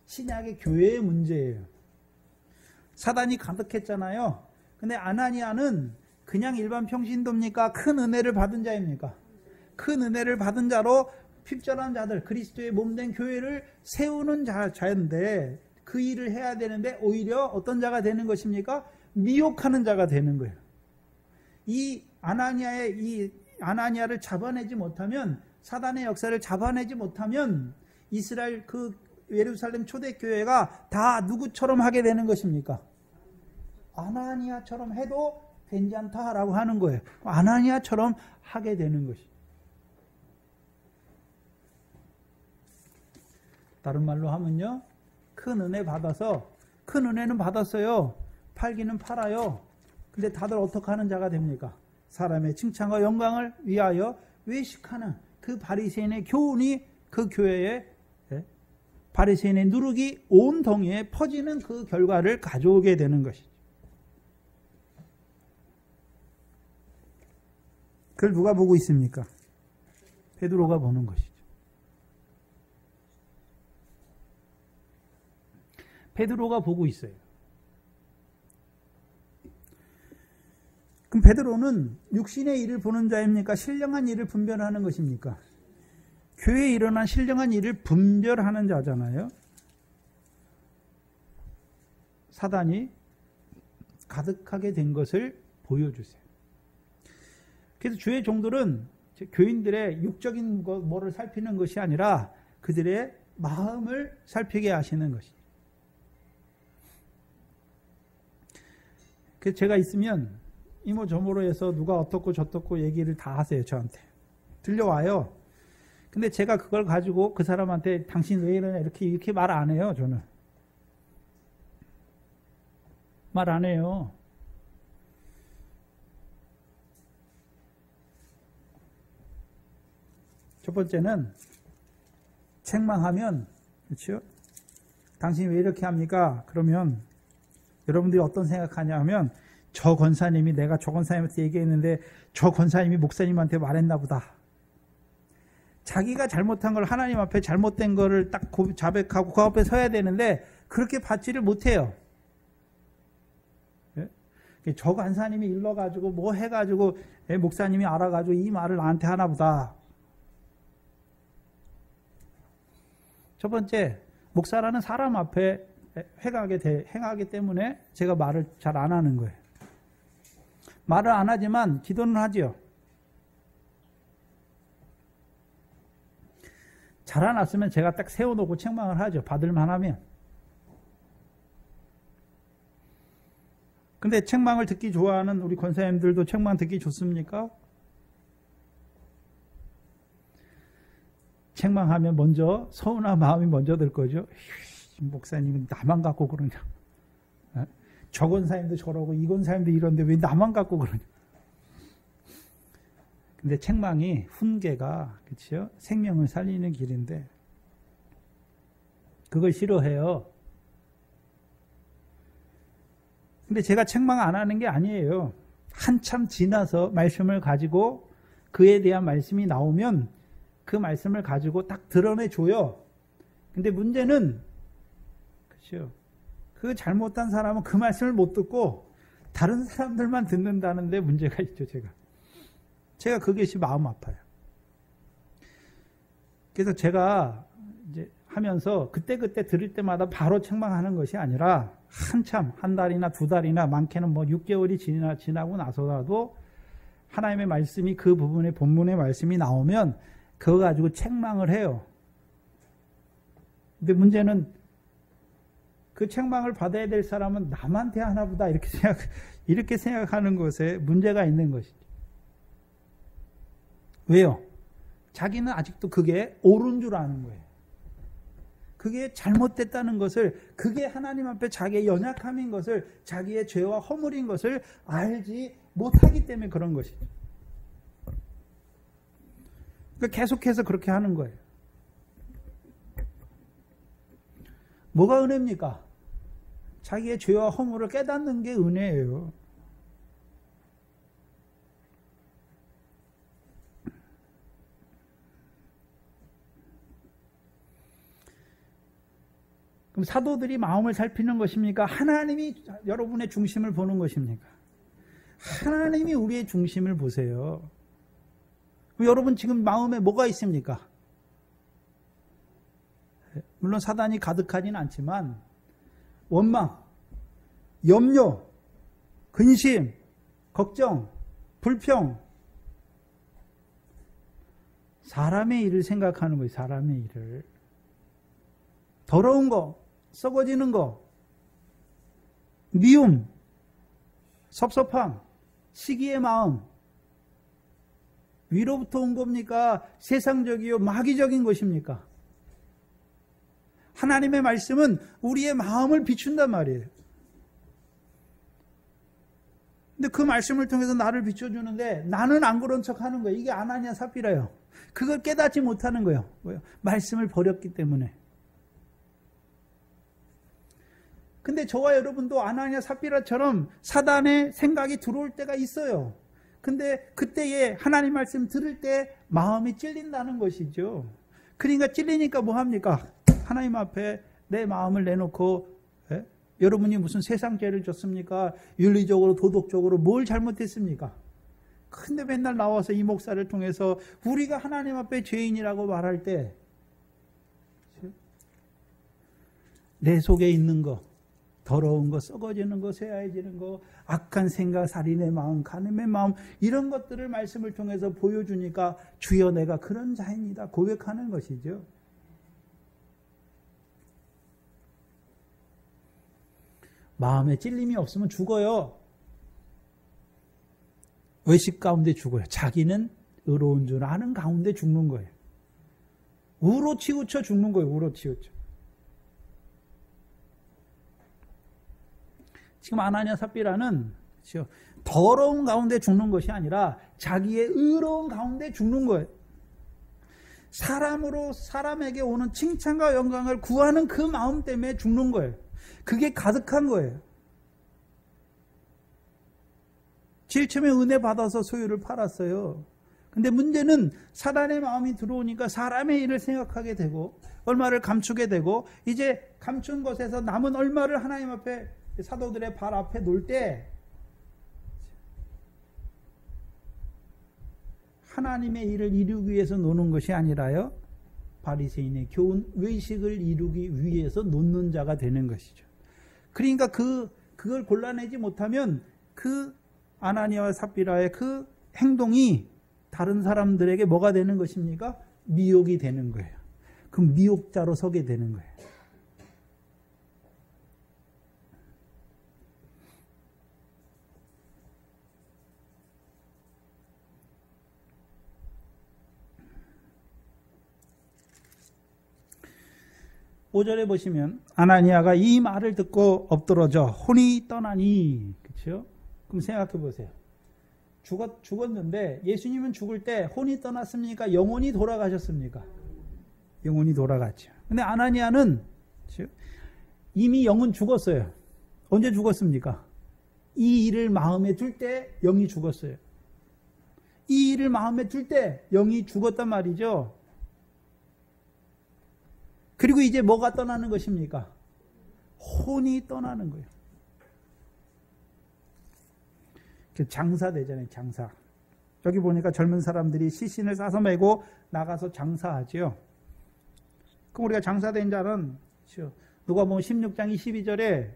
신약의 교회의 문제예요. 사단이 가득했잖아요. 근데 아나니아는 그냥 일반 평신도입니까? 큰 은혜를 받은 자입니까? 큰 은혜를 받은 자로 핍절한 자들, 그리스도의 몸된 교회를 세우는 자인데 그 일을 해야 되는데 오히려 어떤 자가 되는 것입니까? 미혹하는 자가 되는 거예요. 이 아나니아를 잡아내지 못하면, 사단의 역사를 잡아내지 못하면 이스라엘 그 예루살렘 초대교회가 다 누구처럼 하게 되는 것입니까? 아나니아처럼 해도 괜찮다라고 하는 거예요. 아나니아처럼 하게 되는 것이. 다른 말로 하면요, 큰 은혜 받아서, 큰 은혜는 받았어요. 팔기는 팔아요. 근데 다들 어떻게 하는 자가 됩니까? 사람의 칭찬과 영광을 위하여 외식하는 그 바리새인의 교훈이 그 교회에, 바리새인의 누룩이 온 덩이에 퍼지는 그 결과를 가져오게 되는 것이죠. 그걸 누가 보고 있습니까? 베드로가 보는 것이죠. 베드로가 보고 있어요. 그럼 베드로는 육신의 일을 보는 자입니까? 신령한 일을 분별하는 것입니까? 교회에 일어난 신령한 일을 분별하는 자잖아요. 사단이 가득하게 된 것을 보여주세요. 그래서 주의 종들은 교인들의 육적인 뭐를 살피는 것이 아니라 그들의 마음을 살피게 하시는 것입니다. 그래서 제가 있으면 이모저모로 해서 누가 어떻고 저떻고 얘기를 다 하세요. 저한테 들려와요. 근데 제가 그걸 가지고 그 사람한테 당신 왜 이러냐 이렇게 말 안 해요. 저는 말 안 해요. 첫 번째는 책망하면, 그렇죠? 당신이 왜 이렇게 합니까? 그러면 여러분들이 어떤 생각하냐 하면, 저 권사님이, 내가 저 권사님한테 얘기했는데 저 권사님이 목사님한테 말했나 보다. 자기가 잘못한 걸, 하나님 앞에 잘못된 거를 딱 자백하고 그 앞에 서야 되는데 그렇게 받지를 못해요. 저 권사님이 일러가지고 뭐 해가지고 목사님이 알아가지고 이 말을 나한테 하나 보다. 첫 번째, 목사라는 사람 앞에 행하기 때문에 제가 말을 잘 안 하는 거예요. 말을 안 하지만 기도는 하지요. 자라났으면 제가 딱 세워놓고 책망을 하죠. 받을만 하면. 근데 책망을 듣기 좋아하는 우리 권사님들도 책망 듣기 좋습니까? 책망하면 먼저 서운한 마음이 먼저 들 거죠. 목사님은 나만 갖고 그러냐. 저 권사님도 저러고 이 권사님도 이런데 왜 나만 갖고 그러냐. 근데 책망이 훈계가 그렇죠? 생명을 살리는 길인데 그걸 싫어해요. 근데 제가 책망 안 하는 게 아니에요. 한참 지나서 말씀을 가지고 그에 대한 말씀이 나오면 그 말씀을 가지고 딱 드러내줘요. 근데 문제는 그렇죠? 그 잘못한 사람은 그 말씀을 못 듣고 다른 사람들만 듣는다는데 문제가 있죠. 제가 그것이 마음 아파요. 그래서 제가 이제 하면서 그때그때 들을 때마다 바로 책망하는 것이 아니라 한참 한 달이나 두 달이나 많게는 뭐 6개월이 지나고 나서라도 하나님의 말씀이 그 부분에 본문의 말씀이 나오면 그거 가지고 책망을 해요. 근데 문제는 그 책망을 받아야 될 사람은 남한테 하나보다 이렇게 생각하는 것에 문제가 있는 것이죠. 왜요? 자기는 아직도 그게 옳은 줄 아는 거예요. 그게 잘못됐다는 것을, 그게 하나님 앞에 자기의 연약함인 것을, 자기의 죄와 허물인 것을 알지 못하기 때문에 그런 것이죠. 그러니까 계속해서 그렇게 하는 거예요. 뭐가 은혜입니까? 자기의 죄와 허물을 깨닫는 게 은혜예요. 그럼 사도들이 마음을 살피는 것입니까? 하나님이 여러분의 중심을 보는 것입니까? 하나님이 우리의 중심을 보세요. 여러분 지금 마음에 뭐가 있습니까? 물론 사단이 가득하지는 않지만 원망, 염려, 근심, 걱정, 불평, 사람의 일을 생각하는 거예요. 사람의 일을. 더러운 거, 썩어지는 거, 미움, 섭섭함, 시기의 마음, 위로부터 온 겁니까? 세상적이요 마귀적인 것입니까? 하나님의 말씀은 우리의 마음을 비춘단 말이에요. 근데 그 말씀을 통해서 나를 비춰주는데 나는 안 그런 척 하는 거예요. 이게 아나니아 삽비라예요. 그걸 깨닫지 못하는 거예요. 왜요? 말씀을 버렸기 때문에. 근데 저와 여러분도 아나니아 삽비라처럼 사단의 생각이 들어올 때가 있어요. 근데 그때에 하나님 말씀 들을 때 마음이 찔린다는 것이죠. 그러니까 찔리니까 뭐 합니까? 하나님 앞에 내 마음을 내놓고 여러분이 무슨 세상 죄를 졌습니까? 윤리적으로 도덕적으로 뭘 잘못했습니까? 근데 맨날 나와서 이 목사를 통해서 우리가 하나님 앞에 죄인이라고 말할 때 내 속에 있는 거, 더러운 거, 썩어지는 거, 쇠하해지는 거, 악한 생각, 살인의 마음, 간음의 마음, 이런 것들을 말씀을 통해서 보여주니까 주여 내가 그런 자입니다 고백하는 것이죠. 마음에 찔림이 없으면 죽어요. 의식 가운데 죽어요. 자기는 의로운 줄 아는 가운데 죽는 거예요. 우로 치우쳐 죽는 거예요. 우로 치우쳐. 지금 아나니아 삽비라는 더러운 가운데 죽는 것이 아니라 자기의 의로운 가운데 죽는 거예요. 사람으로 사람에게 오는 칭찬과 영광을 구하는 그 마음 때문에 죽는 거예요. 그게 가득한 거예요. 제일 처음에 은혜 받아서 소유를 팔았어요. 근데 문제는 사단의 마음이 들어오니까 사람의 일을 생각하게 되고 얼마를 감추게 되고 이제 감춘 것에서 남은 얼마를 하나님 앞에 사도들의 발 앞에 놓을 때 하나님의 일을 이루기 위해서 노는 것이 아니라요 바리새인의 교훈 의식을 이루기 위해서 놓는 자가 되는 것이죠. 그러니까 그걸 골라내지 못하면 그 아나니아와 삽비라의 그 행동이 다른 사람들에게 뭐가 되는 것입니까? 미혹이 되는 거예요. 그 미혹자로 서게 되는 거예요. 5절에 보시면 아나니아가 이 말을 듣고 엎드러져 혼이 떠나니. 그렇죠? 그럼 생각해 보세요. 죽었는데 예수님은 죽을 때 혼이 떠났습니까? 영혼이 돌아가셨습니까? 영혼이 돌아갔죠. 근데 아나니아는 이미 영은 죽었어요. 언제 죽었습니까? 이 일을 마음에 둘 때 영이 죽었어요. 이 일을 마음에 둘 때 영이 죽었단 말이죠. 그리고 이제 뭐가 떠나는 것입니까? 혼이 떠나는 거예요. 장사되잖아요, 장사. 여기 보니까 젊은 사람들이 시신을 싸서 메고 나가서 장사하죠. 그럼 우리가 장사된 자는 누가복음 16장 22절에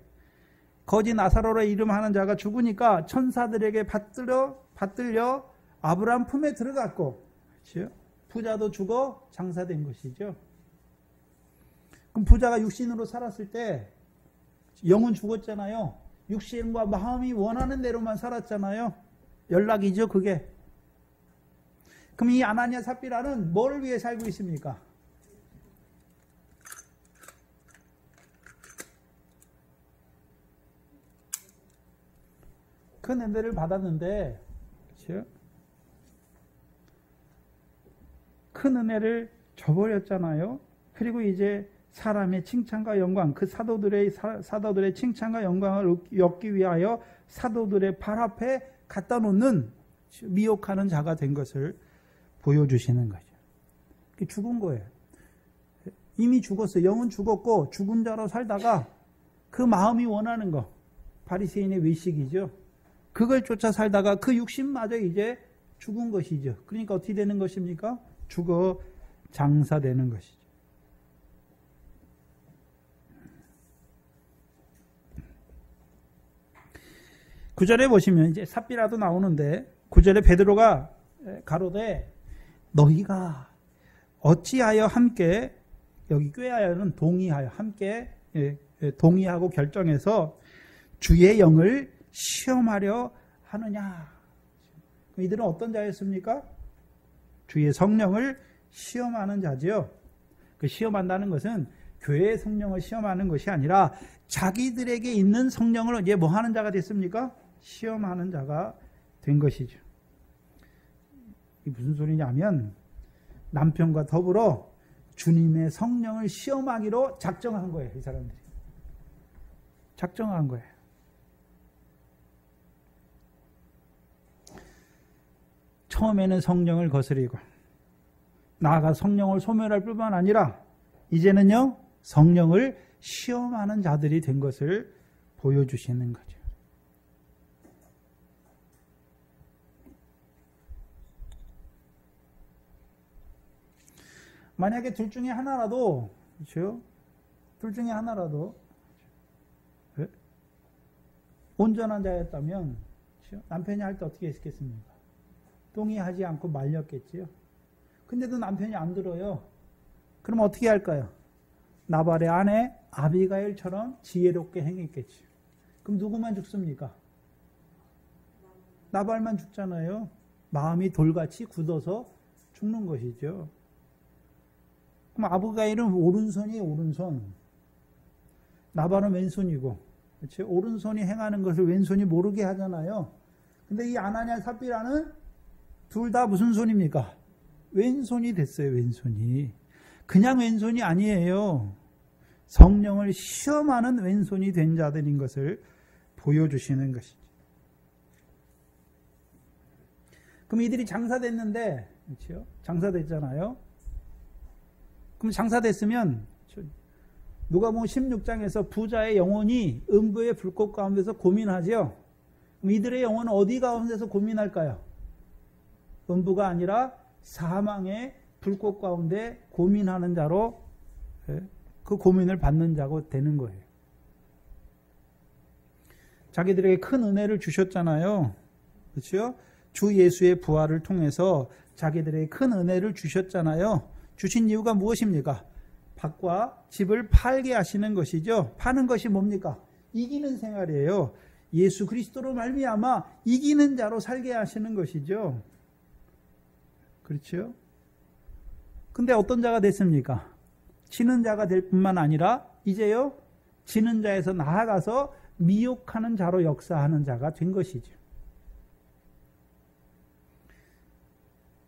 거지 나사로라 이름하는 자가 죽으니까 천사들에게 받들려 아브라함 품에 들어갔고, 그렇죠? 부자도 죽어 장사된 것이죠. 그럼 부자가 육신으로 살았을 때 영은 죽었잖아요. 육신과 마음이 원하는 대로만 살았잖아요. 연락이죠, 그게. 그럼 이 아나니아 삽비라는 뭐를 위해 살고 있습니까? 큰 은혜를 받았는데, 그렇죠? 큰 은혜를 저버렸잖아요. 그리고 이제 사람의 칭찬과 영광, 그 사도들의 칭찬과 영광을 얻기 위하여 사도들의 발 앞에 갖다 놓는 미혹하는 자가 된 것을 보여주시는 거죠. 죽은 거예요. 이미 죽었어요. 영은 죽었고 죽은 자로 살다가 그 마음이 원하는 거, 바리새인의 외식이죠. 그걸 쫓아 살다가 그 육신마저 이제 죽은 것이죠. 그러니까 어떻게 되는 것입니까? 죽어 장사되는 것이죠. 9절에 보시면 이제 삽비라도 나오는데 9절에 베드로가 가로되 너희가 어찌하여 함께, 여기 꾀하여는 동의하여, 함께 동의하고 결정해서 주의 영을 시험하려 하느냐. 이들은 어떤 자였습니까? 주의 성령을 시험하는 자지요. 그 시험한다는 것은 교회의 성령을 시험하는 것이 아니라 자기들에게 있는 성령을 이제 뭐 하는 자가 됐습니까? 시험하는 자가 된 것이죠. 이게 무슨 소리냐면 남편과 더불어 주님의 성령을 시험하기로 작정한 거예요. 이 사람들이. 작정한 거예요. 처음에는 성령을 거스리고 나아가 성령을 소멸할 뿐만 아니라 이제는요 성령을 시험하는 자들이 된 것을 보여주시는 거죠. 만약에 둘 중에 하나라도, 그렇죠? 둘 중에 하나라도 온전한 자였다면, 그렇죠? 남편이 할 때 어떻게 했겠습니까? 동의하지 않고 말렸겠지요. 근데도 남편이 안 들어요. 그럼 어떻게 할까요? 나발의 아내 아비가일처럼 지혜롭게 행했겠죠. 그럼 누구만 죽습니까? 나발만 죽잖아요. 마음이 돌같이 굳어서 죽는 것이죠. 그럼 아비가일은 오른손이 오른손, 나발은 왼손이고, 그렇죠? 오른손이 행하는 것을 왼손이 모르게 하잖아요. 근데 이 아나니아 삽비라는 둘 다 무슨 손입니까? 왼손이 됐어요. 왼손이. 그냥 왼손이 아니에요. 성령을 시험하는 왼손이 된 자들인 것을 보여주시는 것이죠. 그럼 이들이 장사됐는데, 그렇죠? 장사됐잖아요. 그럼 장사됐으면 누가복음 16장에서 부자의 영혼이 음부의 불꽃 가운데서 고민하죠. 그럼 이들의 영혼은 어디 가운데서 고민할까요? 음부가 아니라 사망의 불꽃 가운데 고민하는 자로, 그 고민을 받는 자가 되는 거예요. 자기들에게 큰 은혜를 주셨잖아요. 그렇죠? 주 예수의 부활을 통해서 자기들에게 큰 은혜를 주셨잖아요. 주신 이유가 무엇입니까? 밭과 집을 팔게 하시는 것이죠. 파는 것이 뭡니까? 이기는 생활이에요. 예수 그리스도로 말미암아 이기는 자로 살게 하시는 것이죠. 그렇죠? 근데 어떤 자가 됐습니까? 지는 자가 될 뿐만 아니라 이제요 지는 자에서 나아가서 미혹하는 자로 역사하는 자가 된 것이죠.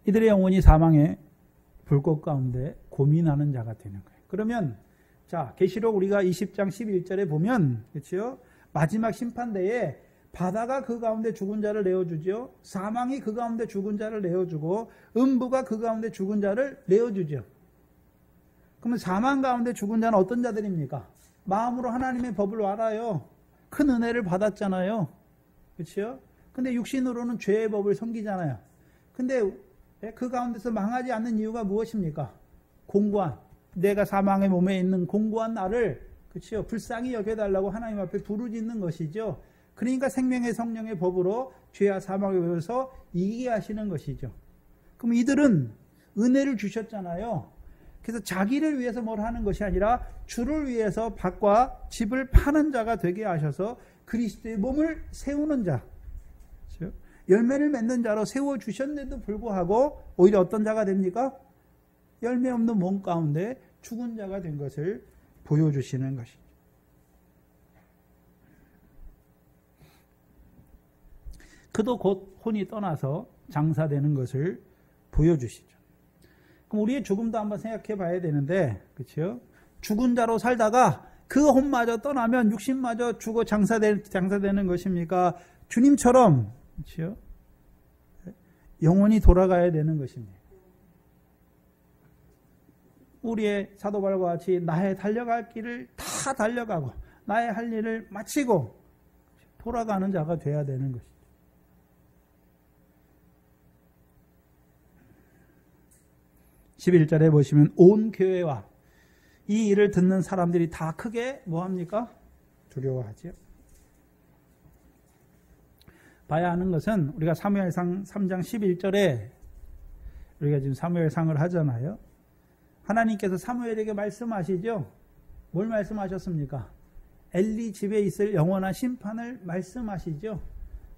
이들의 영혼이 사망의 불꽃 가운데 고민하는 자가 되는 거예요. 그러면 자 계시록 우리가 20장 11절에 보면 그렇죠? 마지막 심판대에 바다가 그 가운데 죽은 자를 내어주죠. 사망이 그 가운데 죽은 자를 내어주고 음부가 그 가운데 죽은 자를 내어주죠. 그러면 사망 가운데 죽은 자는 어떤 자들입니까? 마음으로 하나님의 법을 알아요. 큰 은혜를 받았잖아요. 그렇죠? 근데 육신으로는 죄의 법을 섬기잖아요. 근데 그 가운데서 망하지 않는 이유가 무엇입니까? 공고한, 내가 사망의 몸에 있는 공고한 나를 그렇죠? 불쌍히 여겨달라고 하나님 앞에 부르짖는 것이죠. 그러니까 생명의 성령의 법으로 죄와 사망을 외워서 이기게 하시는 것이죠. 그럼 이들은 은혜를 주셨잖아요. 그래서 자기를 위해서 뭘 하는 것이 아니라 주를 위해서 밭과 집을 파는 자가 되게 하셔서 그리스도의 몸을 세우는 자, 그렇죠? 열매를 맺는 자로 세워주셨는데도 불구하고 오히려 어떤 자가 됩니까? 열매 없는 몸 가운데 죽은 자가 된 것을 보여주시는 것이죠. 그도 곧 혼이 떠나서 장사되는 것을 보여주시죠. 그럼 우리의 죽음도 한번 생각해 봐야 되는데, 그렇죠? 죽은 자로 살다가 그 혼마저 떠나면 육신마저 죽어 장사되는 것입니까? 주님처럼, 그렇죠? 영원히 돌아가야 되는 것입니다. 우리의 사도 바울과 같이 나의 달려갈 길을 다 달려가고 나의 할 일을 마치고 돌아가는 자가 돼야 되는 것이죠. 11절에 보시면 온 교회와 이 일을 듣는 사람들이 다 크게 뭐합니까? 두려워하죠. 봐야 하는 것은 우리가 사무엘상 3장 11절에 우리가 지금 사무엘상을 하잖아요. 하나님께서 사무엘에게 말씀하시죠. 뭘 말씀하셨습니까? 엘리 집에 있을 영원한 심판을 말씀하시죠.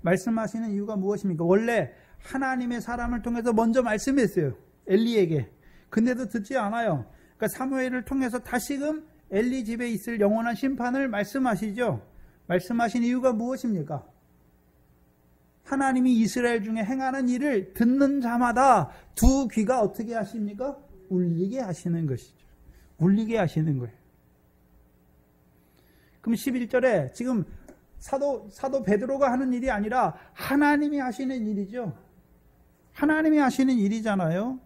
말씀하시는 이유가 무엇입니까? 원래 하나님의 사람을 통해서 먼저 말씀했어요. 엘리에게. 근데도 듣지 않아요. 그러니까 사무엘을 통해서 다시금 엘리 집에 있을 영원한 심판을 말씀하시죠. 말씀하신 이유가 무엇입니까? 하나님이 이스라엘 중에 행하는 일을 듣는 자마다 두 귀가 어떻게 하십니까? 울리게 하시는 것이죠. 울리게 하시는 거예요. 그럼 11절에 지금 사도 베드로가 하는 일이 아니라 하나님이 하시는 일이죠. 하나님이 하시는 일이잖아요.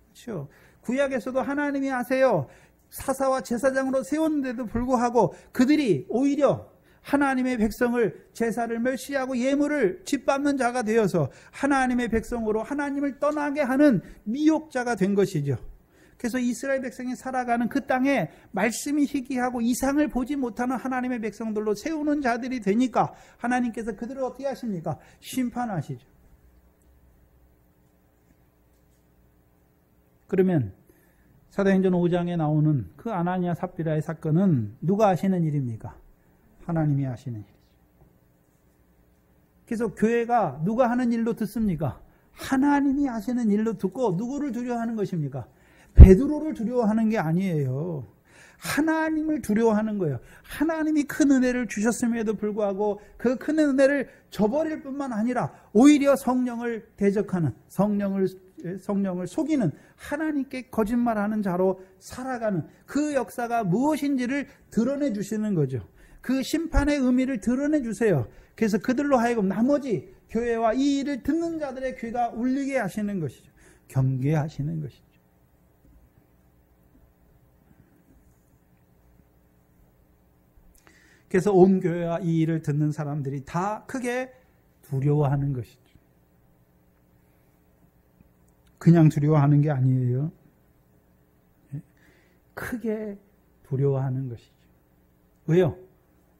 그렇죠? 구약에서도 하나님이 하세요. 사사와 제사장으로 세웠는데도 불구하고 그들이 오히려 하나님의 백성을 제사를 멸시하고 예물을 짓밟는 자가 되어서 하나님의 백성으로 하나님을 떠나게 하는 미혹자가 된 것이죠. 그래서 이스라엘 백성이 살아가는 그 땅에 말씀이 희귀하고 이상을 보지 못하는 하나님의 백성들로 세우는 자들이 되니까 하나님께서 그들을 어떻게 하십니까? 심판하시죠. 그러면 사도행전 5장에 나오는 그 아나니아 삽비라의 사건은 누가 하시는 일입니까? 하나님이 하시는 일이죠. 그래서 교회가 누가 하는 일로 듣습니까? 하나님이 하시는 일로 듣고 누구를 두려워하는 것입니까? 베드로를 두려워하는 게 아니에요. 하나님을 두려워하는 거예요. 하나님이 큰 은혜를 주셨음에도 불구하고 그 큰 은혜를 저버릴 뿐만 아니라 오히려 성령을 대적하는, 성령을 속이는, 하나님께 거짓말하는 자로 살아가는 그 역사가 무엇인지를 드러내 주시는 거죠. 그 심판의 의미를 드러내 주세요. 그래서 그들로 하여금 나머지 교회와 이 일을 듣는 자들의 귀가 울리게 하시는 것이죠. 경계하시는 것이죠. 그래서 온 교회와 이 일을 듣는 사람들이 다 크게 두려워하는 것이죠. 그냥 두려워하는 게 아니에요. 크게 두려워하는 것이죠. 왜요?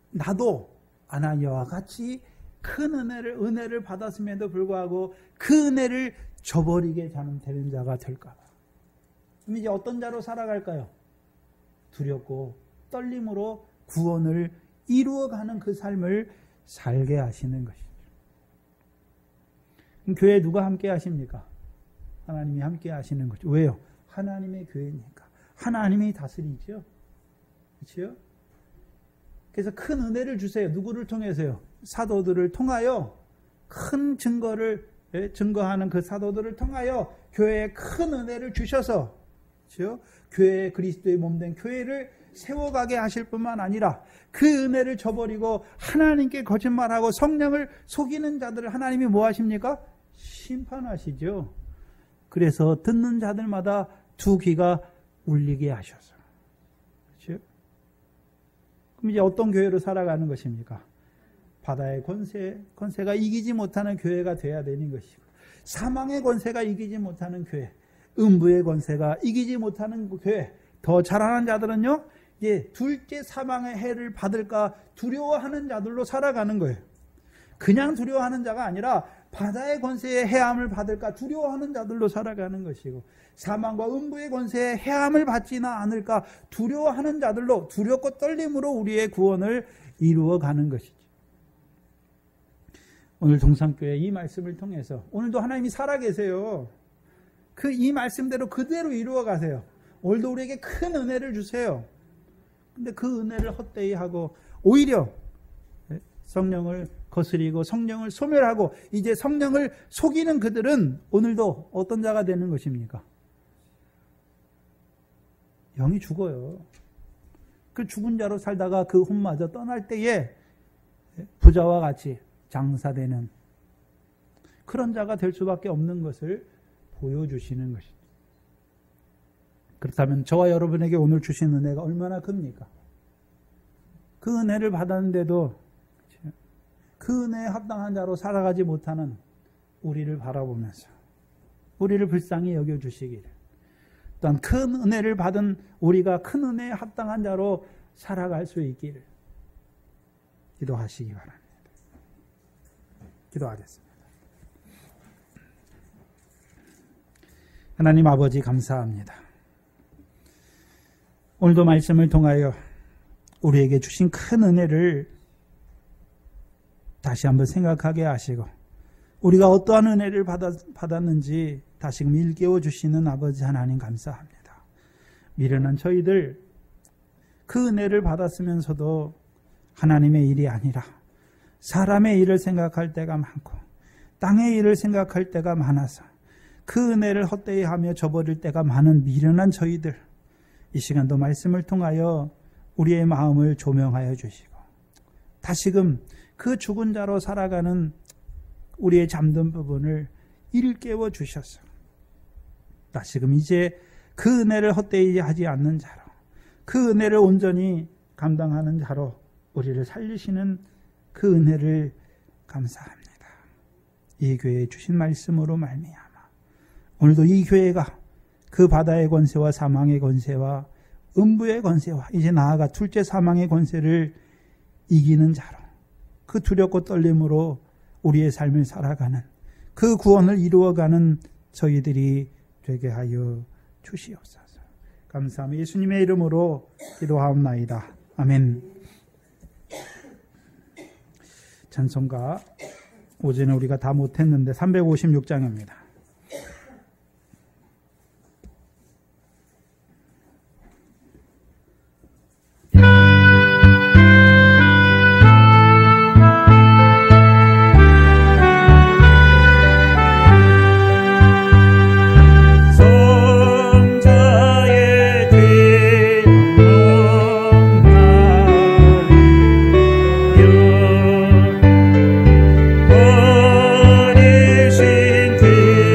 나도 아나니아와 같이 큰 은혜를 받았음에도 불구하고 그 은혜를 저버리게 되는 자가 될까 봐. 그럼 이제 어떤 자로 살아갈까요? 두렵고 떨림으로 구원을 이루어가는 그 삶을 살게 하시는 것이죠. 그럼 교회에 누가 함께 하십니까? 하나님이 함께 하시는 거죠. 왜요? 하나님의 교회니까. 하나님이 다스리죠. 그렇죠? 그래서 큰 은혜를 주세요. 누구를 통해서요? 사도들을 통하여 큰 증거하는 그 사도들을 통하여 교회에 큰 은혜를 주셔서, 그렇죠? 교회의 그리스도의 몸된 교회를 세워가게 하실 뿐만 아니라 그 은혜를 저버리고 하나님께 거짓말하고 성령을 속이는 자들을 하나님이 뭐 하십니까? 심판하시죠. 그래서 듣는 자들마다 두 귀가 울리게 하셔서. 그렇죠? 그럼 이제 어떤 교회로 살아가는 것입니까? 바다의 권세가 이기지 못하는 교회가 돼야 되는 것이고, 사망의 권세가 이기지 못하는 교회, 음부의 권세가 이기지 못하는 교회, 더 잘하는 자들은요, 이제 둘째 사망의 해를 받을까 두려워하는 자들로 살아가는 거예요. 그냥 두려워하는 자가 아니라 바다의 권세의 해함을 받을까 두려워하는 자들로 살아가는 것이고, 사망과 음부의 권세의 해함을 받지나 않을까 두려워하는 자들로, 두렵고 떨림으로 우리의 구원을 이루어가는 것이죠. 오늘 동산교회 이 말씀을 통해서 오늘도 하나님이 살아계세요. 이 말씀대로 그대로 이루어 가세요. 오늘도 우리에게 큰 은혜를 주세요. 근데 그 은혜를 헛되이 하고 오히려 성령을 거스리고 성령을 소멸하고 이제 성령을 속이는 그들은 오늘도 어떤 자가 되는 것입니까? 영이 죽어요. 그 죽은 자로 살다가 그 혼마저 떠날 때에 부자와 같이 장사되는 그런 자가 될 수밖에 없는 것을 보여주시는 것입니다. 그렇다면 저와 여러분에게 오늘 주신 은혜가 얼마나 큽니까? 그 은혜를 받았는데도 그 은혜에 합당한 자로 살아가지 못하는 우리를 바라보면서 우리를 불쌍히 여겨주시기를, 또한 큰 은혜를 받은 우리가 큰 은혜에 합당한 자로 살아갈 수 있기를 기도하시기 바랍니다. 기도하겠습니다. 하나님 아버지 감사합니다. 오늘도 말씀을 통하여 우리에게 주신 큰 은혜를 다시 한번 생각하게 하시고 우리가 어떠한 은혜를 받았는지 다시금 일깨워 주시는 아버지 하나님 감사합니다. 미련한 저희들 그 은혜를 받았으면서도 하나님의 일이 아니라 사람의 일을 생각할 때가 많고 땅의 일을 생각할 때가 많아서 그 은혜를 헛되이 하며 저버릴 때가 많은 미련한 저희들, 이 시간도 말씀을 통하여 우리의 마음을 조명하여 주시고 다시금 그 죽은 자로 살아가는 우리의 잠든 부분을 일깨워 주셔서 다시금 이제 그 은혜를 헛되이 하지 않는 자로, 그 은혜를 온전히 감당하는 자로 우리를 살리시는 그 은혜를 감사합니다. 이 교회에 주신 말씀으로 말미암아 오늘도 이 교회가 그 바다의 권세와 사망의 권세와 음부의 권세와 이제 나아가 둘째 사망의 권세를 이기는 자로, 그 두렵고 떨림으로 우리의 삶을 살아가는 그 구원을 이루어가는 저희들이 되게 하여 주시옵소서. 감사하며 예수님의 이름으로 기도하옵나이다. 아멘. 찬송가 오전에 우리가 다 못했는데 356장입니다. 버리신 그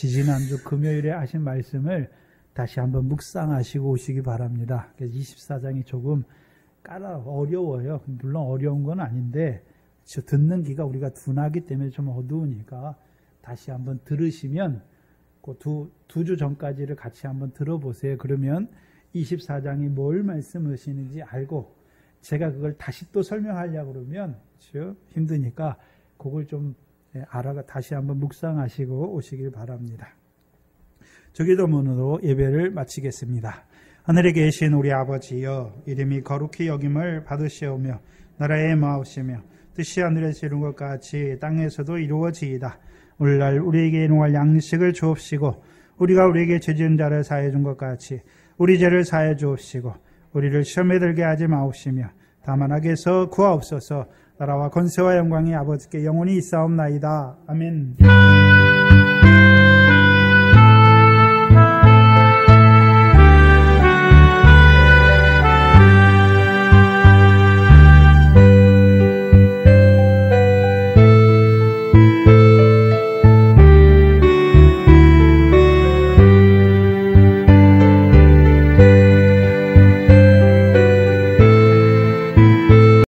지지난주 금요일에 하신 말씀을 다시 한번 묵상하시고 오시기 바랍니다. 24장이 조금 어려워요. 물론 어려운 건 아닌데 듣는 귀가 우리가 둔하기 때문에 좀 어두우니까 다시 한번 들으시면 그 두 주 전까지를 같이 한번 들어보세요. 그러면 24장이 뭘 말씀하시는지 알고 제가 그걸 다시 또 설명하려고 그러면 그렇죠? 힘드니까 그걸 좀 다시 한번 묵상하시고 오시길 바랍니다. 주기도문으로 예배를 마치겠습니다. 하늘에 계신 우리 아버지여, 이름이 거룩히 여김을 받으시오며 나라의 마옵시며 뜻이 하늘에서 이룬 것 같이 땅에서도 이루어지이다. 오늘날 우리에게 일용할 양식을 주옵시고 우리가 우리에게 죄 지은 자를 사해 준 것 같이 우리 죄를 사해 주옵시고 우리를 시험에 들게 하지 마옵시며 다만 악에서 구하옵소서. 나라와 권세와 영광이 아버지께 영원히 있사옵나이다. 아멘.